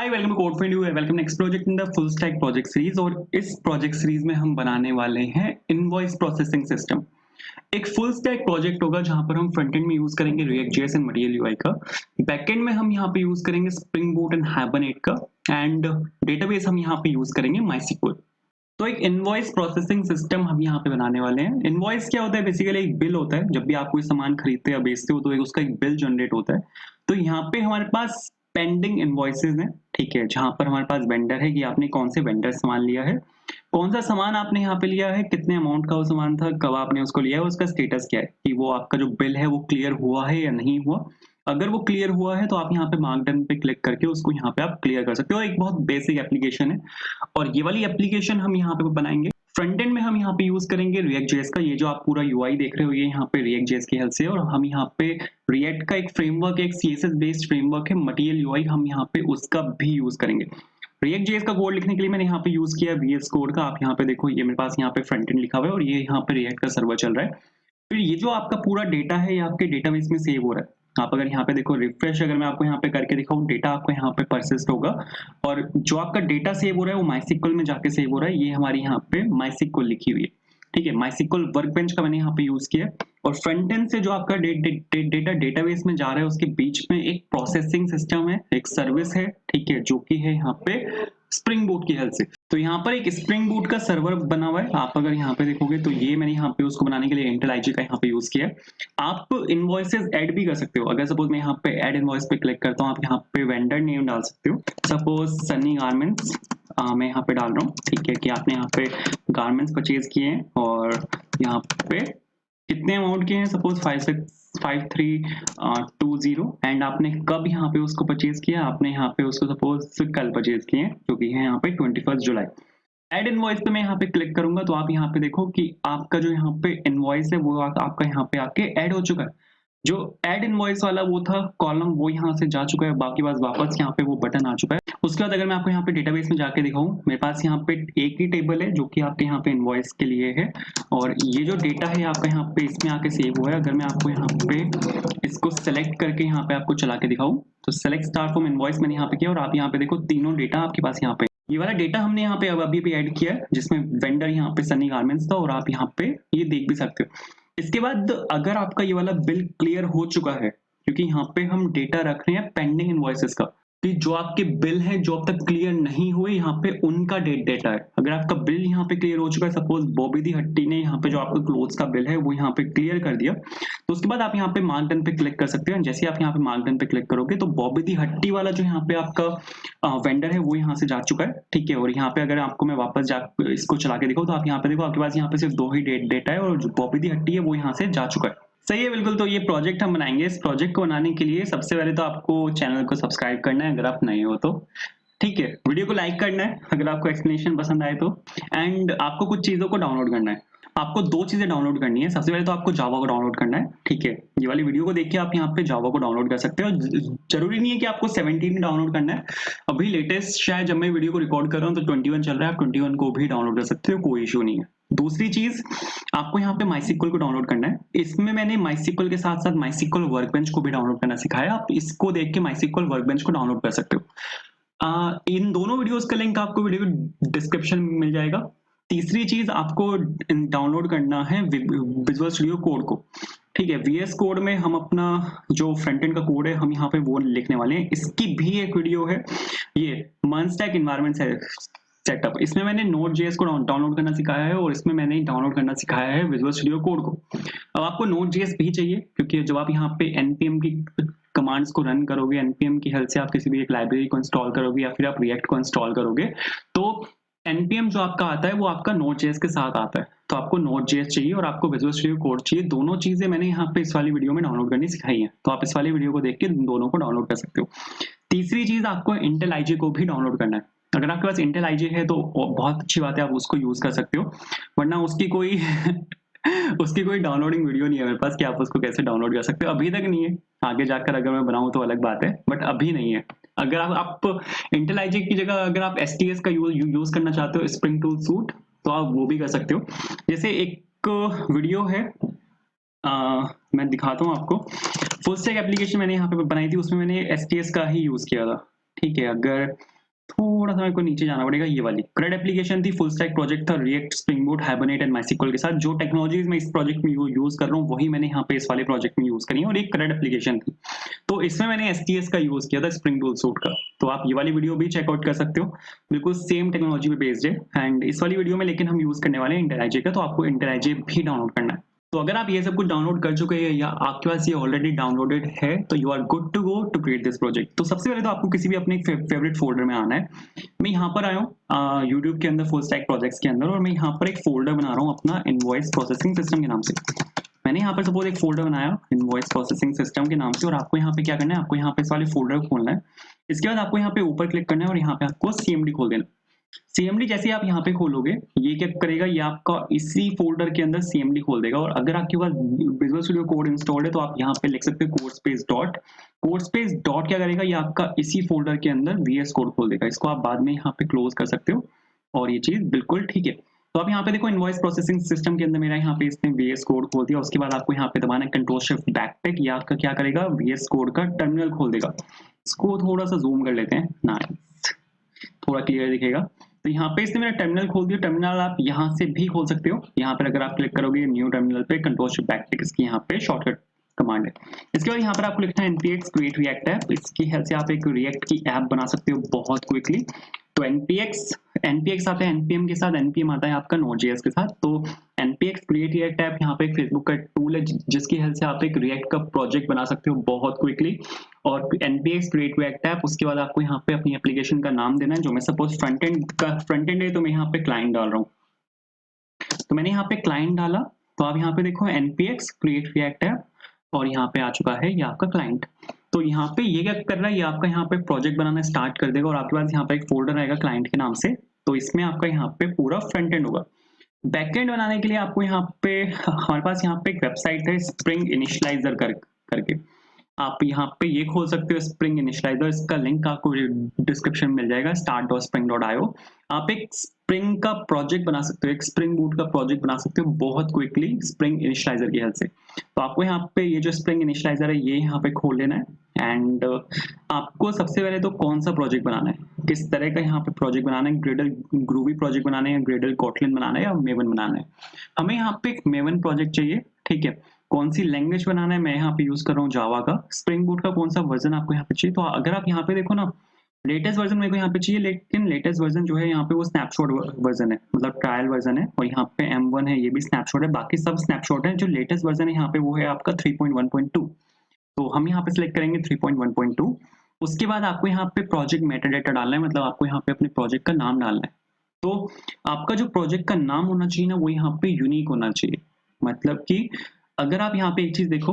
Hi welcome to code for you welcome next project in the full stack project series. और इस project series में हम बनाने वाले हैं इनवॉइस प्रोसेसिंग सिस्टम। एक फुल स्टैक प्रोजेक्ट होगा जहां पर हम फ्रंट एंड में यूज करेंगे React JS and Material UI का, बैक एंड में हम यहां पे यूज करेंगे स्प्रिंग बूट एंड हाइबरनेट का, एंड डेटाबेस हम यहां पे यूज करेंगे माइस्क्ल। तो एक इनवॉइस प्रोसेसिंग सिस्टम हम यहाँ पे बनाने वाले हैं। इनवॉइस क्या होता है? बेसिकली एक बिल होता है। जब भी आप कोई सामान खरीदते या बेचते हो तो उसका एक बिल जनरेट होता है। तो यहाँ पे हमारे पास पेंडिंग इनवॉइसेज हैं, ठीक है, जहां पर हमारे पास वेंडर है कि आपने कौन से वेंडर सामान लिया है, कौन सा सामान आपने यहाँ पे लिया है, कितने अमाउंट का वो सामान था, कब आपने उसको लिया है, उसका स्टेटस क्या है, कि वो आपका जो बिल है वो क्लियर हुआ है या नहीं हुआ। अगर वो क्लियर हुआ है तो आप यहाँ पे मार्क डन पे क्लिक करके उसको यहाँ पे आप क्लियर कर सकते हो। एक बहुत बेसिक एप्लीकेशन है और ये वाली एप्लीकेशन हम यहाँ पे बनाएंगे। फ्रंट एंड में हम यहाँ पे यूज करेंगे रिएक्ट जेएस का। ये जो आप पूरा यूआई देख रहे हो ये यहाँ पे रिएक्ट जेएस की हेल्प से, और हम यहाँ पे रिएक्ट का एक फ्रेमवर्क, एक सीएसएस बेस्ड फ्रेमवर्क है मटेरियल यूआई, हम यहाँ पे उसका भी यूज करेंगे। रिएक्ट जेएस का कोड लिखने के लिए मैंने यहाँ पे यूज किया VS कोड का। आप यहाँ पे देखो, ये मेरे पास यहाँ पे फ्रंट एंड लिखा हुआ है और ये यहाँ पे रिएक्ट का सर्वर चल रहा है। फिर ये जो आपका पूरा डेटा है ये आपके डेटाबेस में सेव हो रहा है। आप अगर यहाँ पे देखो रिफ्रेश, अगर मैं आपको यहाँ पे करके दिखाऊं, डेटा आपको यहाँ पे परसिस्ट होगा और जो आपका डेटा सेव हो रहा है वो माइस्क्ल में जाके सेव हो रहा है। ये हमारी यहाँ पे माइस्क्ल लिखी हुई है, ठीक है। माइस्क्ल वर्कबेंच का मैंने यहाँ पे यूज किया। और फ्रंट एंड से जो आपका डेटा डेटाबेस में जा रहा है उसके बीच में एक प्रोसेसिंग सिस्टम है, एक सर्विस है, ठीक है, जो कि है यहाँ पे स्प्रिंग बूट की हेल्प से। तो यहाँ पर एक स्प्रिंग बूट का सर्वर बना हुआ है। आप अगर यहाँ पे देखोगे तो ये मैंने यहाँ पे उसको बनाने के लिए IntelliJ का यहाँ पे यूज किया है। आप इनवॉइसेस ऐड भी कर सकते हो। अगर सपोज मैं यहाँ पे ऐड इनवॉइस पे क्लिक करता हूँ, आप यहाँ पे वेंडर नेम डाल सकते हो। सपोज सनी गारमेंट्स मैं यहाँ पे डाल रहा हूँ, ठीक है, कि आपने यहाँ पे गारमेंट्स परचेज किए हैं और यहाँ पे कितने अमाउंट के हैं, सपोज 5320, एंड आपने कब यहाँ पे उसको परचेज किया, आपने यहाँ पे उसको सपोज कल परचेज किए हैं, जो कि है यहाँ पे 21 जुलाई। एड इनवॉइस पे मैं यहाँ पे क्लिक करूंगा तो आप यहाँ पे देखो कि आपका जो यहाँ पे इनवॉइस है वो आपका यहाँ पे आके ऐड हो चुका है। जो एड इनवॉइस वाला वो था कॉलम, वो यहाँ से जा चुका है, बाकी बात वापस यहाँ पे वो बटन आ चुका है। उसके बाद अगर मैं आपको यहाँ पे डेटाबेस में जाके दिखाऊं, मेरे पास यहाँ पे एक ही टेबल है जो कि आपके यहाँ पे इनवॉइस के लिए है, और ये जो डेटा है आपका यहाँ पे इसमें आके सेव हुआ है। अगर मैं आपको यहाँ पे इसको सेलेक्ट करके यहाँ पे आपको चला के दिखाऊं तो सेलेक्ट स्टार फ्रॉम इनवॉइस मैंने यहाँ पे किया और आप यहाँ पे देखो तीनों डेटा आपके पास यहाँ पे, ये वाला डेटा हमने यहाँ पे अभी भी ऐड किया है जिसमें वेंडर यहाँ पे सनी गारमेंट्स था और आप यहाँ पे ये देख भी सकते हो। इसके बाद अगर आपका ये वाला बिल क्लियर हो चुका है, क्योंकि यहाँ पे हम डेटा रख रहे हैं पेंडिंग इनवॉइसेस का, कि जो आपके बिल हैं जो अब तक क्लियर नहीं हुए यहाँ पे उनका डेटा है। अगर आपका बिल यहाँ पे क्लियर हो चुका है, सपोज बॉबी दी हट्टी ने यहाँ पे जो आपका क्लोथ्स का बिल है वो यहाँ पे क्लियर कर दिया, तो उसके बाद आप यहाँ पे मार्क डन पे क्लिक कर सकते हो। जैसे आप यहाँ पे मार्क डन पे क्लिक करोगे तो बॉबी दी हट्टी वाला जो यहाँ पे आपका वेंडर है वो यहाँ से जा चुका है, ठीक है। और यहाँ पे अगर आपको मैं वापस जा इसको चला के दिखाऊं तो आप यहाँ पे देखो आपके पास यहाँ पे सिर्फ 2 ही डेटा है और जो बॉबी दी हट्टी है वो यहाँ से जा चुका है। सही है, बिल्कुल। तो ये प्रोजेक्ट हम बनाएंगे। इस प्रोजेक्ट को बनाने के लिए सबसे पहले तो आपको चैनल को सब्सक्राइब करना है अगर आप नए हो तो, ठीक है। वीडियो को लाइक करना है अगर आपको एक्सप्लेनेशन पसंद आए तो, एंड आपको कुछ चीजों को डाउनलोड करना है। आपको 2 चीजें डाउनलोड करनी है। सबसे पहले तो आपको जावा को डाउनलोड करना है, ठीक है। ये वाली वीडियो को देख के आप यहाँ पे जावा को डाउनलोड कर सकते हो। जरूरी नहीं है कि आपको 17 डाउनलोड करना है। अभी लेटेस्ट शायद जब मैं वीडियो को रिकॉर्ड कर रहा हूँ तो 21 चल रहा है, आप 21 को भी डाउनलोड कर सकते हो, कोई इशू नहीं है। दूसरी चीज, आपको यहाँ पे माइस्क्ल को डाउनलोड करना है। इसमें मैंने माइस्क्ल के साथ साथ माइस्क्ल वर्कबेंच को भी डाउनलोड करना सिखाया। आप इसको देख के माइस्क्ल वर्कबेंच को डाउनलोड कर सकते हो। इन दोनों वीडियोस का लिंक आपको वीडियो डिस्क्रिप्शन में मिल जाएगा। तीसरी चीज आपको डाउनलोड करना है विजुअल स्टूडियो कोड को, ठीक है। VS कोड में हम अपना जो फ्रंट एंड का कोड है हम यहाँ पे वो लिखने वाले हैं। इसकी भी एक वीडियो है, ये मंस्टैक एनवायरनमेंट है सेटअप। इसमें मैंने Node.js को डाउनलोड करना सिखाया है और इसमें मैंने डाउनलोड करना सिखाया है विजुअल स्टूडियो कोड को। अब आपको Node.js भी चाहिए क्योंकि जब आप यहाँ पे npm की कमांड्स को रन करोगे, npm की हेल्प से आप किसी भी एक लाइब्रेरी को इंस्टॉल करोगे या फिर आप रिएक्ट को इंस्टॉल करोगे, तो npm जो आपका आता है वो आपका Node.js के साथ आता है। तो आपको Node.js चाहिए और आपको विजुअल स्टूडियो कोड चाहिए। दोनों चीजें मैंने यहाँ पे इस वाली वीडियो में डाउनलोड करनी सिखाई है, तो आप इस वाली वीडियो को देख के दोनों को डाउनलोड कर सकते हो। तीसरी चीज, आपको IntelliJ को भी डाउनलोड करना है। अगर आपके पास IntelliJ है तो बहुत अच्छी बात है, आप उसको यूज कर सकते हो, वरना उसकी कोई उसकी कोई डाउनलोडिंग वीडियो नहीं है मेरे पास कि आप उसको कैसे डाउनलोड कर सकते हो। अभी तक नहीं है, आगे जाकर अगर मैं बनाऊं तो अलग बात है, बट अभी नहीं है। अगर आप IntelliJ की जगह अगर आप STS का यूज करना चाहते हो, स्प्रिंग टूल सूट, तो आप वो भी कर सकते हो। जैसे एक वीडियो है, मैं दिखाता हूँ आपको। फुल स्टैक एप्लीकेशन मैंने यहाँ पे बनाई थी, उसमें मैंने STS का ही यूज किया था, ठीक है, अगर थोड़ा-सा मेरे को नीचे जाना पड़ेगा, ये वाली CRUD एप्लीकेशन थी, फुल स्टैक प्रोजेक्ट था react, spring boot, hibernate and MySQL के साथ। जो टेक्नोलॉजीज़ मैं इस प्रोजेक्ट में यूज़ कर रहा हूँ, वही मैंने यहाँ पे इस वाले प्रोजेक्ट में यूज़ करी है और एक CRUD एप्लीकेशन थी। तो इसमें मैंने एसटीएस का यूज़ किया था, स्प्रिंग टूल सूट का। तो आप ये वाली वीडियो भी चेकआउट कर सकते हो। बिल्कुल सेम टेक्नोलॉजी पे बेस्ड है एंड इस वाली वीडियो में लेकिन हम यूज़ करने वाले हैं इंटेराइजे का, तो आपको इंटेराइजे भी डाउनलोड करना है। तो अगर आप ये सब कुछ डाउनलोड कर चुके हैं या आपके पास ये ऑलरेडी डाउनलोडेड है, तो you are good to go to create this project. तो सबसे पहले तो आपको किसी भी अपने फेवरेट फ़ोल्डर में आना है। मैं यहाँ पर आया हूँ यूट्यूब के अंदर फुल स्टैक प्रोजेक्ट्स के अंदर और मैं यहाँ पर एक फ़ोल्डर बना रहा हूँ अपना इनवॉइस प्रोसेसिंग सिस्टम के नाम से। मैंने यहाँ पर सपोज़ एक फ़ोल्डर बनाया इनवॉइस प्रोसेसिंग सिस्टम के नाम से और आपको यहाँ पे क्या करना है, आपको यहाँ पे इस वाले फ़ोल्डर को खोलना है। इसके बाद आपको यहाँ पे ऊपर क्लिक करना है और यहाँ पे आपको सीएमडी खोल देना है। सीएमडी जैसे ही आप यहाँ पे खोलोगे, ये क्या करेगा, ये आपका इसी फ़ोल्डर के अंदर सीएमडी खोल देगा और अगर आपके पास विजुअल स्टूडियो कोड इंस्टॉल्ड है, तो आप यहाँ पे लिख सकते हो कोड स्पेस डॉट क्या करेगा, ये आपका इसी फ़ोल्डर के अंदर वीएस कोड खोल देगा। इसको आप बाद में यहाँ पे क्लोज़ कर सकते हो और ये चीज़ बिल्कुल ठीक है। तो आप यहाँ पे देखो इनवॉइस प्रोसेसिंग सिस्टम के अंदर मेरा यहाँ पे इसने वीएस कोड खोल दिया। उसके बाद आपको यहाँ पे दबाना है कंट्रोल शिफ्ट बैकटिक, ये आपका क्या करेगा, वीएस कोड का टर्मिनल खोल देगा। इसको थोड़ा सा ज़ूम कर लेते हैं, नाइस, थोड़ा क्लियर दिखेगा। तो यहाँ पे इसने मेरा टर्मिनल खोल दिया। टर्मिनल आप यहाँ से भी खोल सकते हो। यहाँ पर अगर आप क्लिक करोगे न्यू टर्मिनल पे, कंट्रोल शिफ्ट बैकटिक इसकी यहाँ पे शॉर्टकट कमांड है। इसके बाद यहाँ पर आपको लिखना है npx create react app। इसकी हेल्प से आप एक रिएक्ट की ऐप बना सकते हो बहुत क्विकली। तो npx आता है npm के साथ, npm आता है आपका node.js के साथ। तो npx create react app यहाँ पे एक फेसबुक का टूल है जिसकी हेल्प से आप एक रिएक्ट का प्रोजेक्ट बना सकते हो बहुत क्विकली। और npx create react app, उसके बाद आपको यहाँ पे अपनी एप्लीकेशन का नाम देना है। जो मैं सपोज फ्रंट एंड है, तो मैं यहाँ पे क्लाइंट डाल रहा हूँ। तो मैंने यहाँ पे क्लाइंट डाला, तो आप यहाँ पे देखो npx create react app और यहाँ पे आ चुका है ये आपका क्लाइंट। तो यहाँ पे ये क्या कर रहा है, ये आपका यहाँ पे प्रोजेक्ट बनाना स्टार्ट कर देगा और आपके पास यहाँ पे एक फोल्डर आएगा क्लाइंट के नाम से। तो इसमें आपका यहाँ पे पूरा फ्रंट एंड होगा। बैकएंड बनाने के लिए आपको यहाँ पे, हमारे पास यहाँ पे एक वेबसाइट है स्प्रिंग इनिशियलाइजर करके, आप यहाँ पे ये खोल सकते हो स्प्रिंग इनिशियलाइजर। इसका लिंक आपको डिस्क्रिप्शन में मिल जाएगा, start.spring.io। आप एक स्प्रिंग का प्रोजेक्ट बना सकते हो, एक स्प्रिंग बूट का प्रोजेक्ट बना सकते हो बहुत क्विकली स्प्रिंग इनिशियलाइजर की हेल्प से। तो आपको यहाँ पे ये जो स्प्रिंग इनिशियलाइजर है ये यहाँ पे खोल लेना है एंड आपको सबसे पहले तो कौन सा प्रोजेक्ट बनाना है, किस तरह का यहाँ पे प्रोजेक्ट बनाना है, ग्रेडल ग्रूवी प्रोजेक्ट बनाना है या ग्रेडल कोटलिन बनाना है या मेवन बनाना है। हमें यहाँ पे एक मेवन प्रोजेक्ट चाहिए, ठीक है। कौन सी लैंग्वेज बनाना है, मैं यहाँ पे यूज कर रहा हूँ जावा का। स्प्रिंग बूट का कौन सा वर्जन आपको यहाँ पे चाहिए, तो अगर आप यहाँ पे देखो ना, लेटेस्ट वर्जन मेरे को यहाँ पे चाहिए, लेकिन लेटेस्ट वर्जन जो है यहाँ पे वो स्नैपशॉट वर्जन है, मतलब ट्रायल वर्जन है। और यहाँ पे M1 है, ये भी स्नैपशॉट है, बाकी सब स्नैपशॉट है। जो लेटेस्ट वर्जन है यहाँ पे वो है आपका 3.1.2। तो हम यहाँ पे सिलेक्ट करेंगे 3.1.2। उसके बाद आपको यहाँ पे प्रोजेक्ट मेटाडेटा डालना है, मतलब आपको यहाँ पे अपने प्रोजेक्ट का नाम डालना है। तो आपका जो प्रोजेक्ट का नाम होना चाहिए ना, वो यहाँ पे यूनिक होना चाहिए। मतलब कि अगर आप यहाँ पे एक चीज देखो,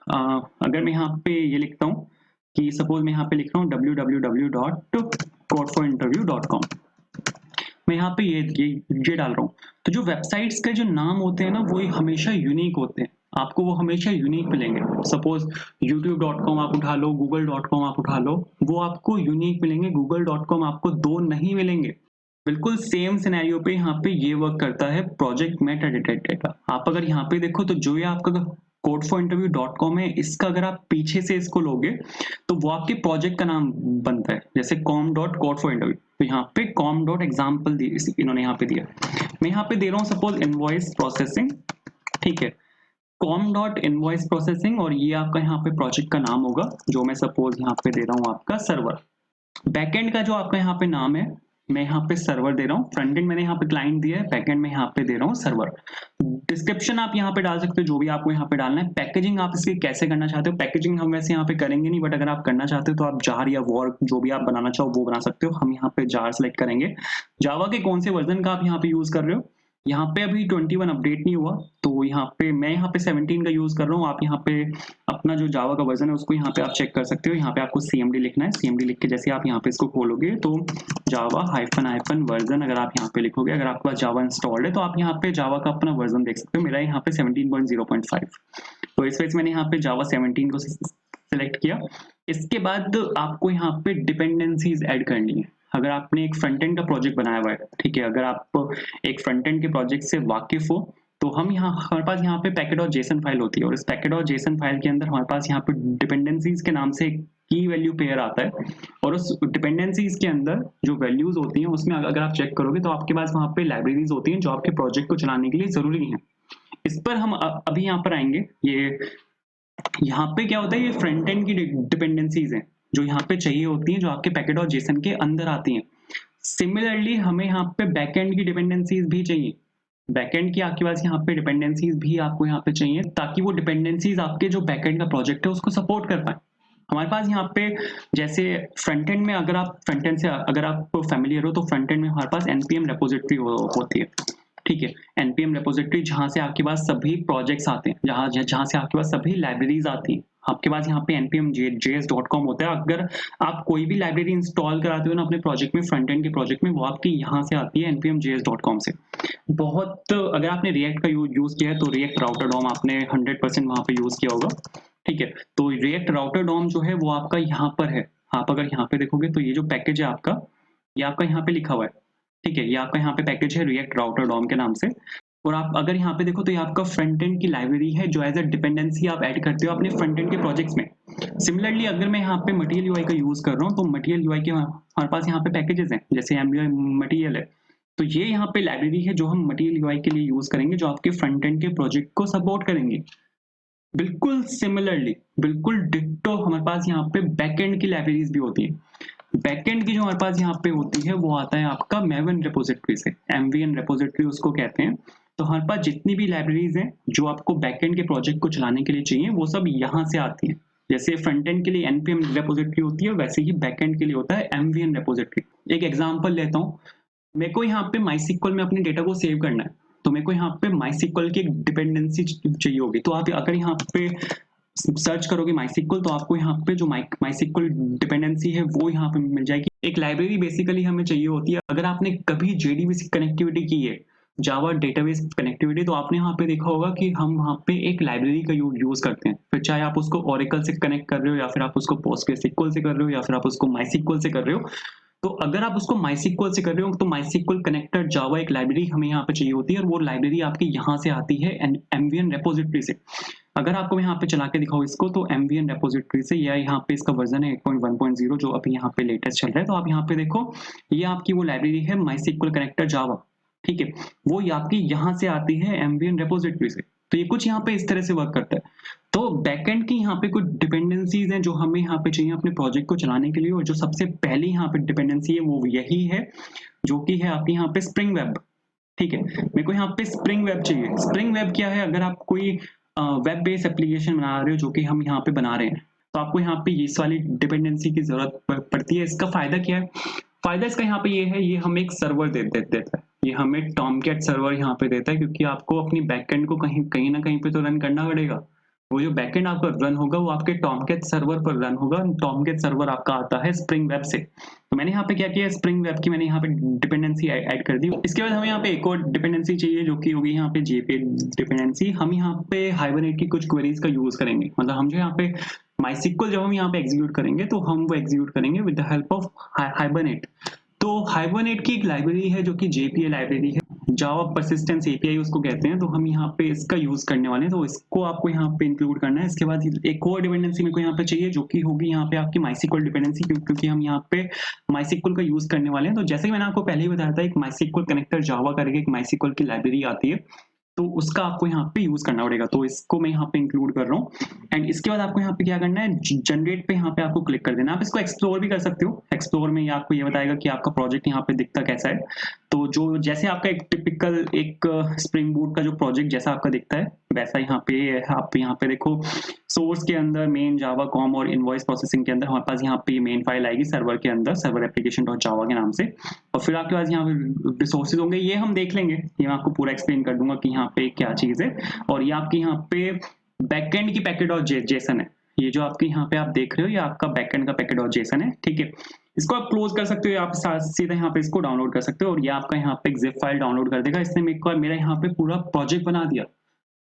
अगर मैं यहाँ पे ये लिखता हूँ कि सपोज मैं यहाँ पे लिख रहा हूँ www.codeforinterview.com, मैं यहाँ पे ये डाल रहा हूँ। तो जो वेबसाइट्स के जो नाम होते हैं ना, वो हमेशा यूनिक होते हैं, आपको वो हमेशा यूनिक मिलेंगे। सपोज youtube.com आप उठा लो, google.com आप उठा लो, वो आपको यूनिक मिलेंगे। google.com आपको दो नहीं मिलेंगे। बिल्कुल सेम सिनेरियो पे यहाँ पे ये वर्क करता है प्रोजेक्ट मेटाडेटा। आप अगर यहाँ पे देखो तो जो ये आपका codeforinterview.com है, इसका अगर आप पीछे से इसको लोगे तो वो आपके प्रोजेक्ट का नाम बनता है, जैसे com.codeforinterview। तो यहाँ पे com.example इन्होंने यहाँ पे दिया, मैं यहाँ पे दे रहा हूँ सपोज इनवॉइस प्रोसेसिंग, ठीक है, com.invoice processing। और ये आपका यहाँ पे प्रोजेक्ट का नाम होगा, जो मैं सपोज यहाँ पे दे रहा हूँ आपका सर्वर। बैकएंड का जो आपका यहाँ पे नाम है, मैं यहाँ पे सर्वर दे रहा हूँ। फ्रंट एंड मैंने यहाँ पे क्लाइंट दिया है, बैकएंड में यहाँ पे दे रहा हूँ सर्वर। डिस्क्रिप्शन आप यहाँ पे डाल सकते हो जो भी आपको यहाँ पे डालना है। पैकेजिंग आप इसकी कैसे करना चाहते हो, पैकेजिंग हम वैसे यहाँ पे करेंगे नहीं, बट अगर आप करना चाहते हो तो आप जार या वॉर जो भी आप बनाना चाहो वो बना सकते हो। हम यहाँ पे जार सेलेक्ट करेंगे। जावा के कौन से वर्जन का आप यहाँ पे यूज कर रहे हो, यहाँ पे अभी 21 अपडेट नहीं हुआ, तो यहाँ पे मैं यहाँ पे 17 का यूज कर रहा हूँ। आप यहाँ पे अपना जो जावा का वर्जन है उसको यहाँ पे आप चेक कर सकते हो। यहाँ पे आपको CMD लिखना है, CMD लिख के जैसे आप यहाँ पे इसको खोलोगे तो जावा हाइफन वर्जन अगर आप यहाँ पे लिखोगे, अगर आपके पास जावा इंस्टॉल्ड है तो आप यहाँ पे जावा का अपना वर्जन देख सकते हो। मेरा यहाँ पे 17.0.5, तो इस वजह से मैंने यहाँ पे जावा 17 को सिलेक्ट किया। इसके बाद आपको यहाँ पे डिपेंडेंसीज ऐड करनी है। अगर आपने एक फ्रंट एंड का प्रोजेक्ट बनाया हुआ है, ठीक है, अगर आप एक फ्रंट एंड के प्रोजेक्ट से वाकिफ हो तो हमारे पास यहाँ पे पैकेट और जेसन फाइल होती है, और इस पैकेट और जेसन फाइल के अंदर हमारे पास यहाँ पे डिपेंडेंसीज के नाम से एक की वैल्यू पेयर आता है और उस डिपेंडेंसीज के अंदर जो वैल्यूज होती हैं उसमें अगर आप चेक करोगे तो आपके पास वहाँ पे लाइब्रेरीज होती हैं जो आपके प्रोजेक्ट को चलाने के लिए जरूरी हैं। इस पर हम अभी यहाँ पर आएंगे। ये यहाँ पे क्या होता है, ये फ्रंट एंड की डिपेंडेंसीज हैं जो यहाँ पे चाहिए होती हैं, जो आपके पैकेट और जेसन के अंदर आती हैं। सिमिलरली हमें यहाँ पे बैकएंड की डिपेंडेंसीज भी चाहिए। बैकएंड की आपके पास यहाँ पे डिपेंडेंसीज भी आपको यहाँ पे चाहिए ताकि वो डिपेंडेंसीज आपके जो बैकएंड का प्रोजेक्ट है उसको सपोर्ट कर पाए। हमारे पास यहाँ पे जैसे फ्रंट एंड में अगर आप फ्रंट एंड से अगर आप फैमिलियर हो तो फ्रंट एंड में हमारे पास एनपीएम रेपोजिटरी होती है। ठीक है, एनपीएम रेपोजिटरी जहां से आपके पास सभी प्रोजेक्ट्स आते हैं, जहां से आपके पास सभी लाइब्रेरीज आती हैं। आपके पास यहाँ पे npm.js.com होता है। अगर आप कोई भी लाइब्रेरी इंस्टॉल कराते हो ना अपने प्रोजेक्ट में, फ्रंट एंड के प्रोजेक्ट में, वो आपकी यहाँ से आती है npm.js.com से। बहुत अगर आपने रिएक्ट का यूज किया है तो रिएक्ट राउटर डॉम आपने 100% वहां पे यूज किया होगा। ठीक है, तो रिएक्ट राउटर डॉम जो है वो आपका यहाँ पर है। आप अगर यहाँ पे देखोगे तो ये जो पैकेज है आपका, ये आपका यहाँ पे लिखा हुआ है। ठीक है, ये आपका यहाँ पे पैकेज है रिएक्ट राउटर डॉम के नाम से। और आप अगर यहाँ पे देखो तो ये आपका फ्रंट एंड की लाइब्रेरी है जो एज अ डिपेंडेंसी आप ऐड करते हो अपने फ्रंट एंड के प्रोजेक्ट्स में। सिमिलरली अगर मैं यहाँ पे मटेरियल यूआई का यूज कर रहा हूँ तो मटेरियल यूआई के हमारे पास यहाँ पे पैकेजेस हैं, जैसे एमयूआई मटेरियल है। तो ये यहाँ पे लाइब्रेरी है जो हम मटेरियल यूआई के लिए यूज करेंगे, जो आपके फ्रंट एंड के प्रोजेक्ट को सपोर्ट करेंगे। बिल्कुल सिमिलरली, बिल्कुल डिट्टो हमारे पास यहाँ पे बैकएंड की लाइब्रेरीज भी होती है। बैकएंड की जो हमारे पास यहाँ पे होती है वो आता है आपका मेवन रेपोजिटरी से, एमवीएन रेपोजिटरी उसको कहते हैं। तो हमारे पास जितनी भी लाइब्रेरीज हैं जो आपको बैकएंड के प्रोजेक्ट को चलाने के लिए चाहिए वो सब यहाँ से आती हैं। जैसे फ्रंट एंड के लिए एनपीएम रेपोजिटरी होती है वैसे ही बैकएंड के लिए होता है एमवीएन रेपोजिटरी। एक एग्जांपल लेता हूँ, मेरे को यहाँ पे माइसिक्वल में अपने डेटा को सेव करना है तो मेरे को यहाँ पे माइसिक्वल की एक डिपेंडेंसी चाहिए होगी। तो आप अगर यहाँ पे सर्च करोगे माइसिक्वल तो आपको यहाँ पे जो माइसिक्वल डिपेंडेंसी है वो यहाँ पे मिल जाएगी। एक लाइब्रेरी बेसिकली हमें चाहिए होती है। अगर आपने कभी जेडीबीसी कनेक्टिविटी की है, जावा डेटाबेस कनेक्टिविटी, तो आपने यहाँ पे देखा होगा कि हम वहाँ पे एक लाइब्रेरी का यूज करते हैं। फिर चाहे आप उसको ओरेकल से कनेक्ट कर रहे हो या फिर आप उसको पोस्टग्रेसक्यूएल से कर रहे हो या फिर आप उसको माइसिक्वल से कर रहे हो। तो अगर आप उसको माइसिक्वल से कर रहे हो तो माइसिक्वल कनेक्टर जावा एक लाइब्रेरी हमें यहाँ पे चाहिए होती है और वो लाइब्रेरी आपकी यहाँ से आती है एमवीएन रेपोजिटरी से। अगर आपको मैं यहाँ पे चला के दिखाऊं इसको तो एमवीएन रेपोजिटरी से, या यहाँ पे इसका वर्जन है 8.1.0 जो अभी यहाँ पे लेटेस्ट चल रहा है। तो आप यहाँ पे देखो ये आपकी वो लाइब्रेरी है माइसिक्वल कनेक्टर जावा। ठीक है, वो आपकी यहाँ से आती है एमवीएन रेपोजिटरी से। तो ये कुछ यहाँ पे इस तरह से वर्क करता है। तो बैकएंड की यहाँ पे कुछ डिपेंडेंसीज हैं जो हमें यहाँ पे चाहिए अपने प्रोजेक्ट को चलाने के लिए, और जो सबसे पहली यहाँ पे डिपेंडेंसी है वो यही है जो कि है आपकी यहाँ पे स्प्रिंग वेब। ठीक है, मेरे को यहाँ पे स्प्रिंग वेब चाहिए। स्प्रिंग वेब क्या है, अगर आप कोई वेब बेस्ड एप्लीकेशन बना रहे हो जो कि हम यहाँ पे बना रहे हैं तो आपको यहाँ पे इस वाली डिपेंडेंसी की जरूरत पड़ती है। इसका फायदा क्या है, फायदा इसका यहाँ पे ये है, ये हमें एक सर्वर देता है। ये हमें टॉमकैट सर्वर यहाँ पे देता है क्योंकि आपको अपनी बैकएंड को कहीं ना कहीं पे तो रन करना पड़ेगा। वो जो बैकएंड आपका रन होगा वो आपके टॉमकैट सर्वर पर रन होगा। टॉमकैट सर्वर आपका आता है स्प्रिंग वेब से। तो मैंने यहाँ पे क्या किया, स्प्रिंग वेब की मैंने यहाँ पे डिपेंडेंसी ऐड कर दी। इसके बाद हमें यहाँ पे एक और डिपेंडेंसी चाहिए जो कि होगी यहाँ पे जेपी डिपेंडेंसी। हम यहाँ पे हाइबरनेट की कुछ क्वेरीज का यूज करेंगे। मतलब हम जो यहाँ पे माइसिक्वल जब हम यहाँ पे एग्जीक्यूट करेंगे तो हम वो एग्जीक्यूट करेंगे with the help of hibernate. तो हाइबरनेट की एक लाइब्रेरी है जो कि जेपीए लाइब्रेरी है, जावा परसिस्टेंस एपीआई उसको कहते हैं। तो हम यहाँ पे इसका यूज करने वाले हैं, तो इसको आपको यहाँ पे इंक्लूड करना है। इसके बाद एक और डिपेंडेंसी मेरे को यहाँ पे चाहिए जो कि होगी यहाँ पे आपकी माइसिक्वल डिपेंडेंसी, क्योंकि हम यहाँ पे माइसिक्वल का यूज करने वाले हैं। तो जैसे कि मैंने आपको पहले ही बताया था, एक माइसिक्वल कनेक्टर जावा करके एक माइसिक्वल की लाइब्रेरी आती है, तो उसका आपको यहाँ पे यूज करना पड़ेगा। तो इसको मैं यहाँ पे इंक्लूड कर रहा हूँ। एंड इसके बाद आपको यहाँ पे क्या करना है, जनरेट पे यहाँ पे आपको क्लिक कर देना। आप इसको एक्सप्लोर भी कर सकते हो। एक्सप्लोर में ये आपको ये बताएगा कि आपका प्रोजेक्ट यहाँ पे दिखता कैसा है। तो जो जैसे आपका एक टिपिकल एक स्प्रिंग बूट का जो प्रोजेक्ट जैसा आपका दिखता है वैसा यहाँ पे आप यहाँ पे देखो सोर्स के अंदर मेन जावा कॉम और इनवॉइस प्रोसेसिंग के अंदर हमारे पास यहाँ पे मेन फाइल आएगी सर्वर के अंदर, सर्वर एप्लीकेशन डॉट जावा के नाम से। और फिर आपके पास यहाँ पे रिसोर्सेज होंगे, ये हम देख लेंगे, ये मैं आपको पूरा एक्सप्लेन कर दूंगा कि यहाँ पे क्या चीज है। और ये आपकी यहाँ पे बैकएंड की पैकेट और जेसन है। ये जो आपके यहाँ पे आप देख रहे हो ये आपका बैकएंड का पैकेट और जेसन है। ठीक है, इसको आप क्लोज कर सकते हो, आप सीधा यहाँ पे इसको डाउनलोड कर सकते हो और ये आपका यहाँ पे एक जिप फाइल डाउनलोड कर देगा। इसने मेरा यहाँ पे पूरा प्रोजेक्ट बना दिया।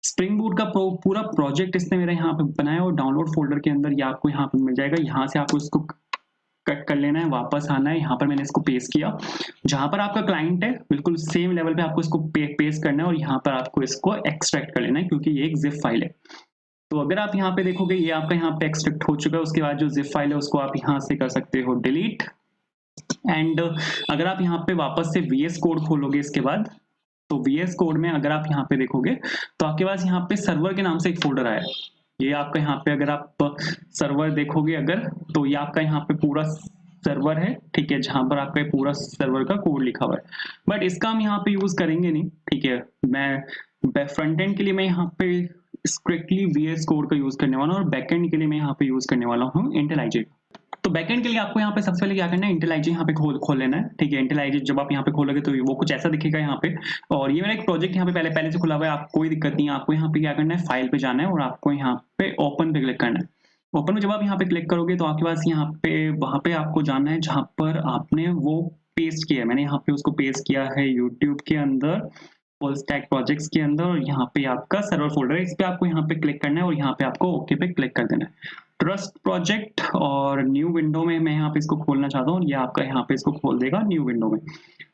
स्प्रिंग बूट का पूरा प्रोजेक्ट इसने मेरा यहाँ पे बनाया और डाउनलोड फोल्डर के अंदर ये आपको यहाँ पे मिल जाएगा। यहाँ से आपको इसको कट कर लेना है, वापस आना है, यहाँ पर मैंने इसको पेस्ट किया। जहां पर आपका क्लाइंट है बिल्कुल सेम लेवल पे आपको इसको पेस्ट करना है और यहाँ पर आपको इसको एक्सट्रैक्ट कर लेना है क्योंकि ये एक जिप फाइल है। तो अगर आप यहाँ पे देखोगे ये आपका यहाँ पे एक्सट्रैक्ट हो चुका है, उसके बाद जो ज़िप फाइल है उसको आप यहाँ से कर सकते हो डिलीट। एंड अगर आप यहाँ पे वापस से वीएस कोड खोलोगे इसके बाद, तो वीएस कोड में अगर आप यहाँ पे देखोगे तो आपके पास यहाँ पे सर्वर के नाम से एक फोल्डर आया है। ये आपका यहाँ पे अगर आप सर्वर देखोगे अगर, तो ये आपका यहाँ पे पूरा सर्वर है, ठीक है, जहां पर आपका पूरा सर्वर का कोड लिखा हुआ है। बट इसका हम यहाँ पे यूज करेंगे नहीं, ठीक है। मैं फ्रंट एंड के लिए मैं यहाँ पे स्ट्रिक्टली वीएस कोड का यूज करने वाला हूँ, और बैक एंड के लिए मैं यहाँ पे यूज करने वाला हूँ IntelliJ। तो बैकएंड के लिए आपको यहाँ पे सबसे पहले क्या करना है, IntelliJ यहाँ पे खोल लेना है, ठीक है। IntelliJ जब आप यहाँ पे खोलोगे तो वो कुछ ऐसा दिखेगा यहाँ पे। और ये मेरा एक प्रोजेक्ट यहाँ पे पहले से खुला हुआ है, आप कोई दिक्कत नहीं है। आपको यहाँ पे क्या करना है, फाइल पे जाना है और आपको यहाँ पे ओपन पे क्लिक करना है। ओपन में जब आप यहाँ पे क्लिक करोगे तो आपके पास यहाँ पे वहां पे आपको जाना है जहां पर आपने वो पेस्ट किया है। मैंने यहाँ पे उसको पेस्ट किया है यूट्यूब के अंदर, फुल स्टैक प्रोजेक्ट्स के अंदर, और यहाँ पे आपका सर्वर फोल्डर है। इस पे आपको यहाँ पे क्लिक करना है और यहाँ पे आपको ओके पे क्लिक कर देना है। ट्रस्ट प्रोजेक्ट, और न्यू विंडो में मैं यहाँ पे इसको खोलना चाहता हूँ, ये आपका यहाँ पे इसको खोल देगा न्यू विंडो में,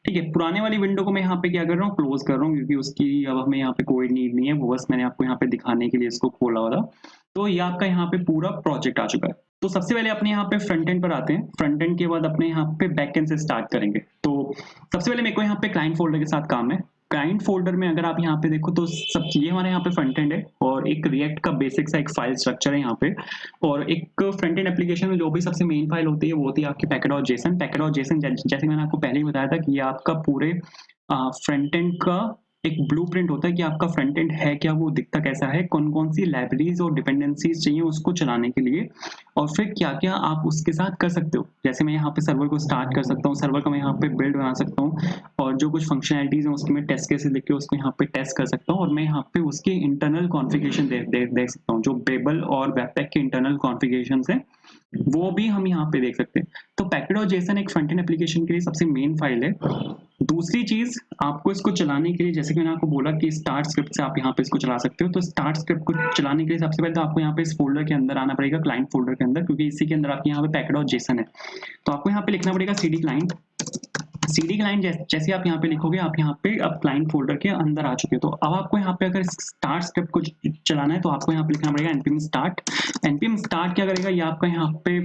ठीक है। पुराने वाली विंडो को मैं यहाँ पे क्या कर रहा हूँ, क्लोज कर रहा हूँ, क्योंकि उसकी अब हमें यहाँ पे कोई नीड नहीं है, वो बस मैंने आपको यहाँ पे दिखाने के लिए इसको खोला हुआ था। तो ये आपका यहाँ पे पूरा प्रोजेक्ट आ चुका है। तो सबसे पहले अपने यहाँ पे फ्रंट एंड पर आते हैं। फ्रंट एंड के बाद अपने यहाँ पे बैक एंड से स्टार्ट करेंगे। तो सबसे पहले मेरे को यहाँ पे क्लाइंट फोल्डर के साथ काम है। क्लाइंट फोल्डर में अगर आप यहाँ पे देखो तो सब ये हमारे यहाँ पे फ्रंट एंड है, और एक रिएक्ट का बेसिक सा एक फाइल स्ट्रक्चर है यहाँ पे। और एक फ्रंट एंड एप्लीकेशन में जो भी सबसे मेन फाइल होती है वो होती है आपकी पैकेट.json। पैकेट.json जैसे मैंने आपको पहले ही बताया था कि ये आपका पूरे फ्रंट एंड का एक ब्लूप्रिंट होता है कि आपका फ्रंट एंड है क्या, वो दिखता कैसा है, कौन कौन सी लाइब्रेरीज और डिपेंडेंसीज चाहिए उसको चलाने के लिए, और फिर क्या क्या आप उसके साथ कर सकते हो। जैसे मैं यहाँ पे सर्वर को स्टार्ट कर सकता हूँ, सर्वर का मैं यहाँ पे बिल्ड बना सकता हूँ, और जो कुछ फंक्शनैलिटीज है उसकी मैं टेस्ट केसेस लिख के उसको यहाँ पे टेस्ट कर सकता हूँ, और मैं यहाँ पे उसकी इंटरनल कॉन्फ़िगरेशन देख सकता हूँ। जो बेबल और वेबपैक के इंटरनल कॉन्फ़िगरेशंस है वो भी हम यहाँ पे देख सकते हैं। तो पैकेट.json एक फ्रंट एंड एप्लीकेशन के लिए सबसे मेन फाइल है। दूसरी चीज, आपको इसको चलाने के लिए, जैसे कि मैंने आपको बोला कि स्टार्ट स्क्रिप्ट से आप यहाँ पे इसको चला सकते हो, तो स्टार्ट स्क्रिप्ट को चलाने के लिए सबसे पहले तो आपको यहाँ पे इस फोल्डर के अंदर आना पड़ेगा, क्लाइंट फोल्डर के अंदर, क्योंकि इसी के अंदर आपके यहाँ पे पैकेट.json है। तो आपको यहाँ पे लिखना पड़ेगा cd client। cd client जैसे आप यहाँ पे लिखोगे, आप यहाँ पे अब क्लाइंट फोल्डर के अंदर आ चुके हो। तो अब आपको यहाँ पे अगर स्टार्ट स्क्रिप्ट को चलाना है तो आपको यहाँ पे लिखना पड़ेगा npm start। npm start क्या करेगा, ये आपका यहाँ पे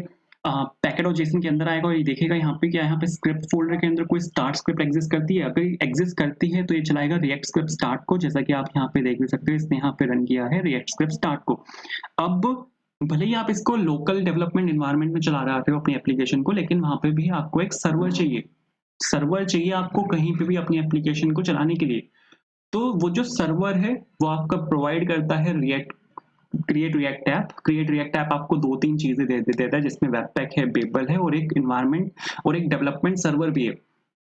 पैकेट.json के अंदर आएगा और ये देखेगा यहाँ पे क्या, यहाँ पे स्क्रिप्ट फोल्डर के अंदर कोई स्टार्ट स्क्रिप्ट एग्जिस्ट करती है। अगर एग्जिस्ट करती है तो ये चलाएगा रिएक्ट स्क्रिप्ट स्टार्ट को, जैसा कि आप यहाँ पे देख भी सकते हो, इसने यहाँ पे रन किया है रिएक्ट स्क्रिप्ट स्टार्ट को। अब भले ही आप इसको लोकल डेवलपमेंट एनवायरनमेंट में चला रहे हो अपनी एप्लीकेशन को, लेकिन वहां पे भी आपको एक सर्वर चाहिए। सर्वर चाहिए आपको कहीं पे भी अपनी एप्लीकेशन को चलाने के लिए। तो वो जो सर्वर है वो आपका प्रोवाइड करता है react create react app. Create react app आपको दो तीन चीजें देता है, जिसमें वेबपैक है, बेबल है, और एक इन्वायरमेंट और एक डेवलपमेंट सर्वर भी है।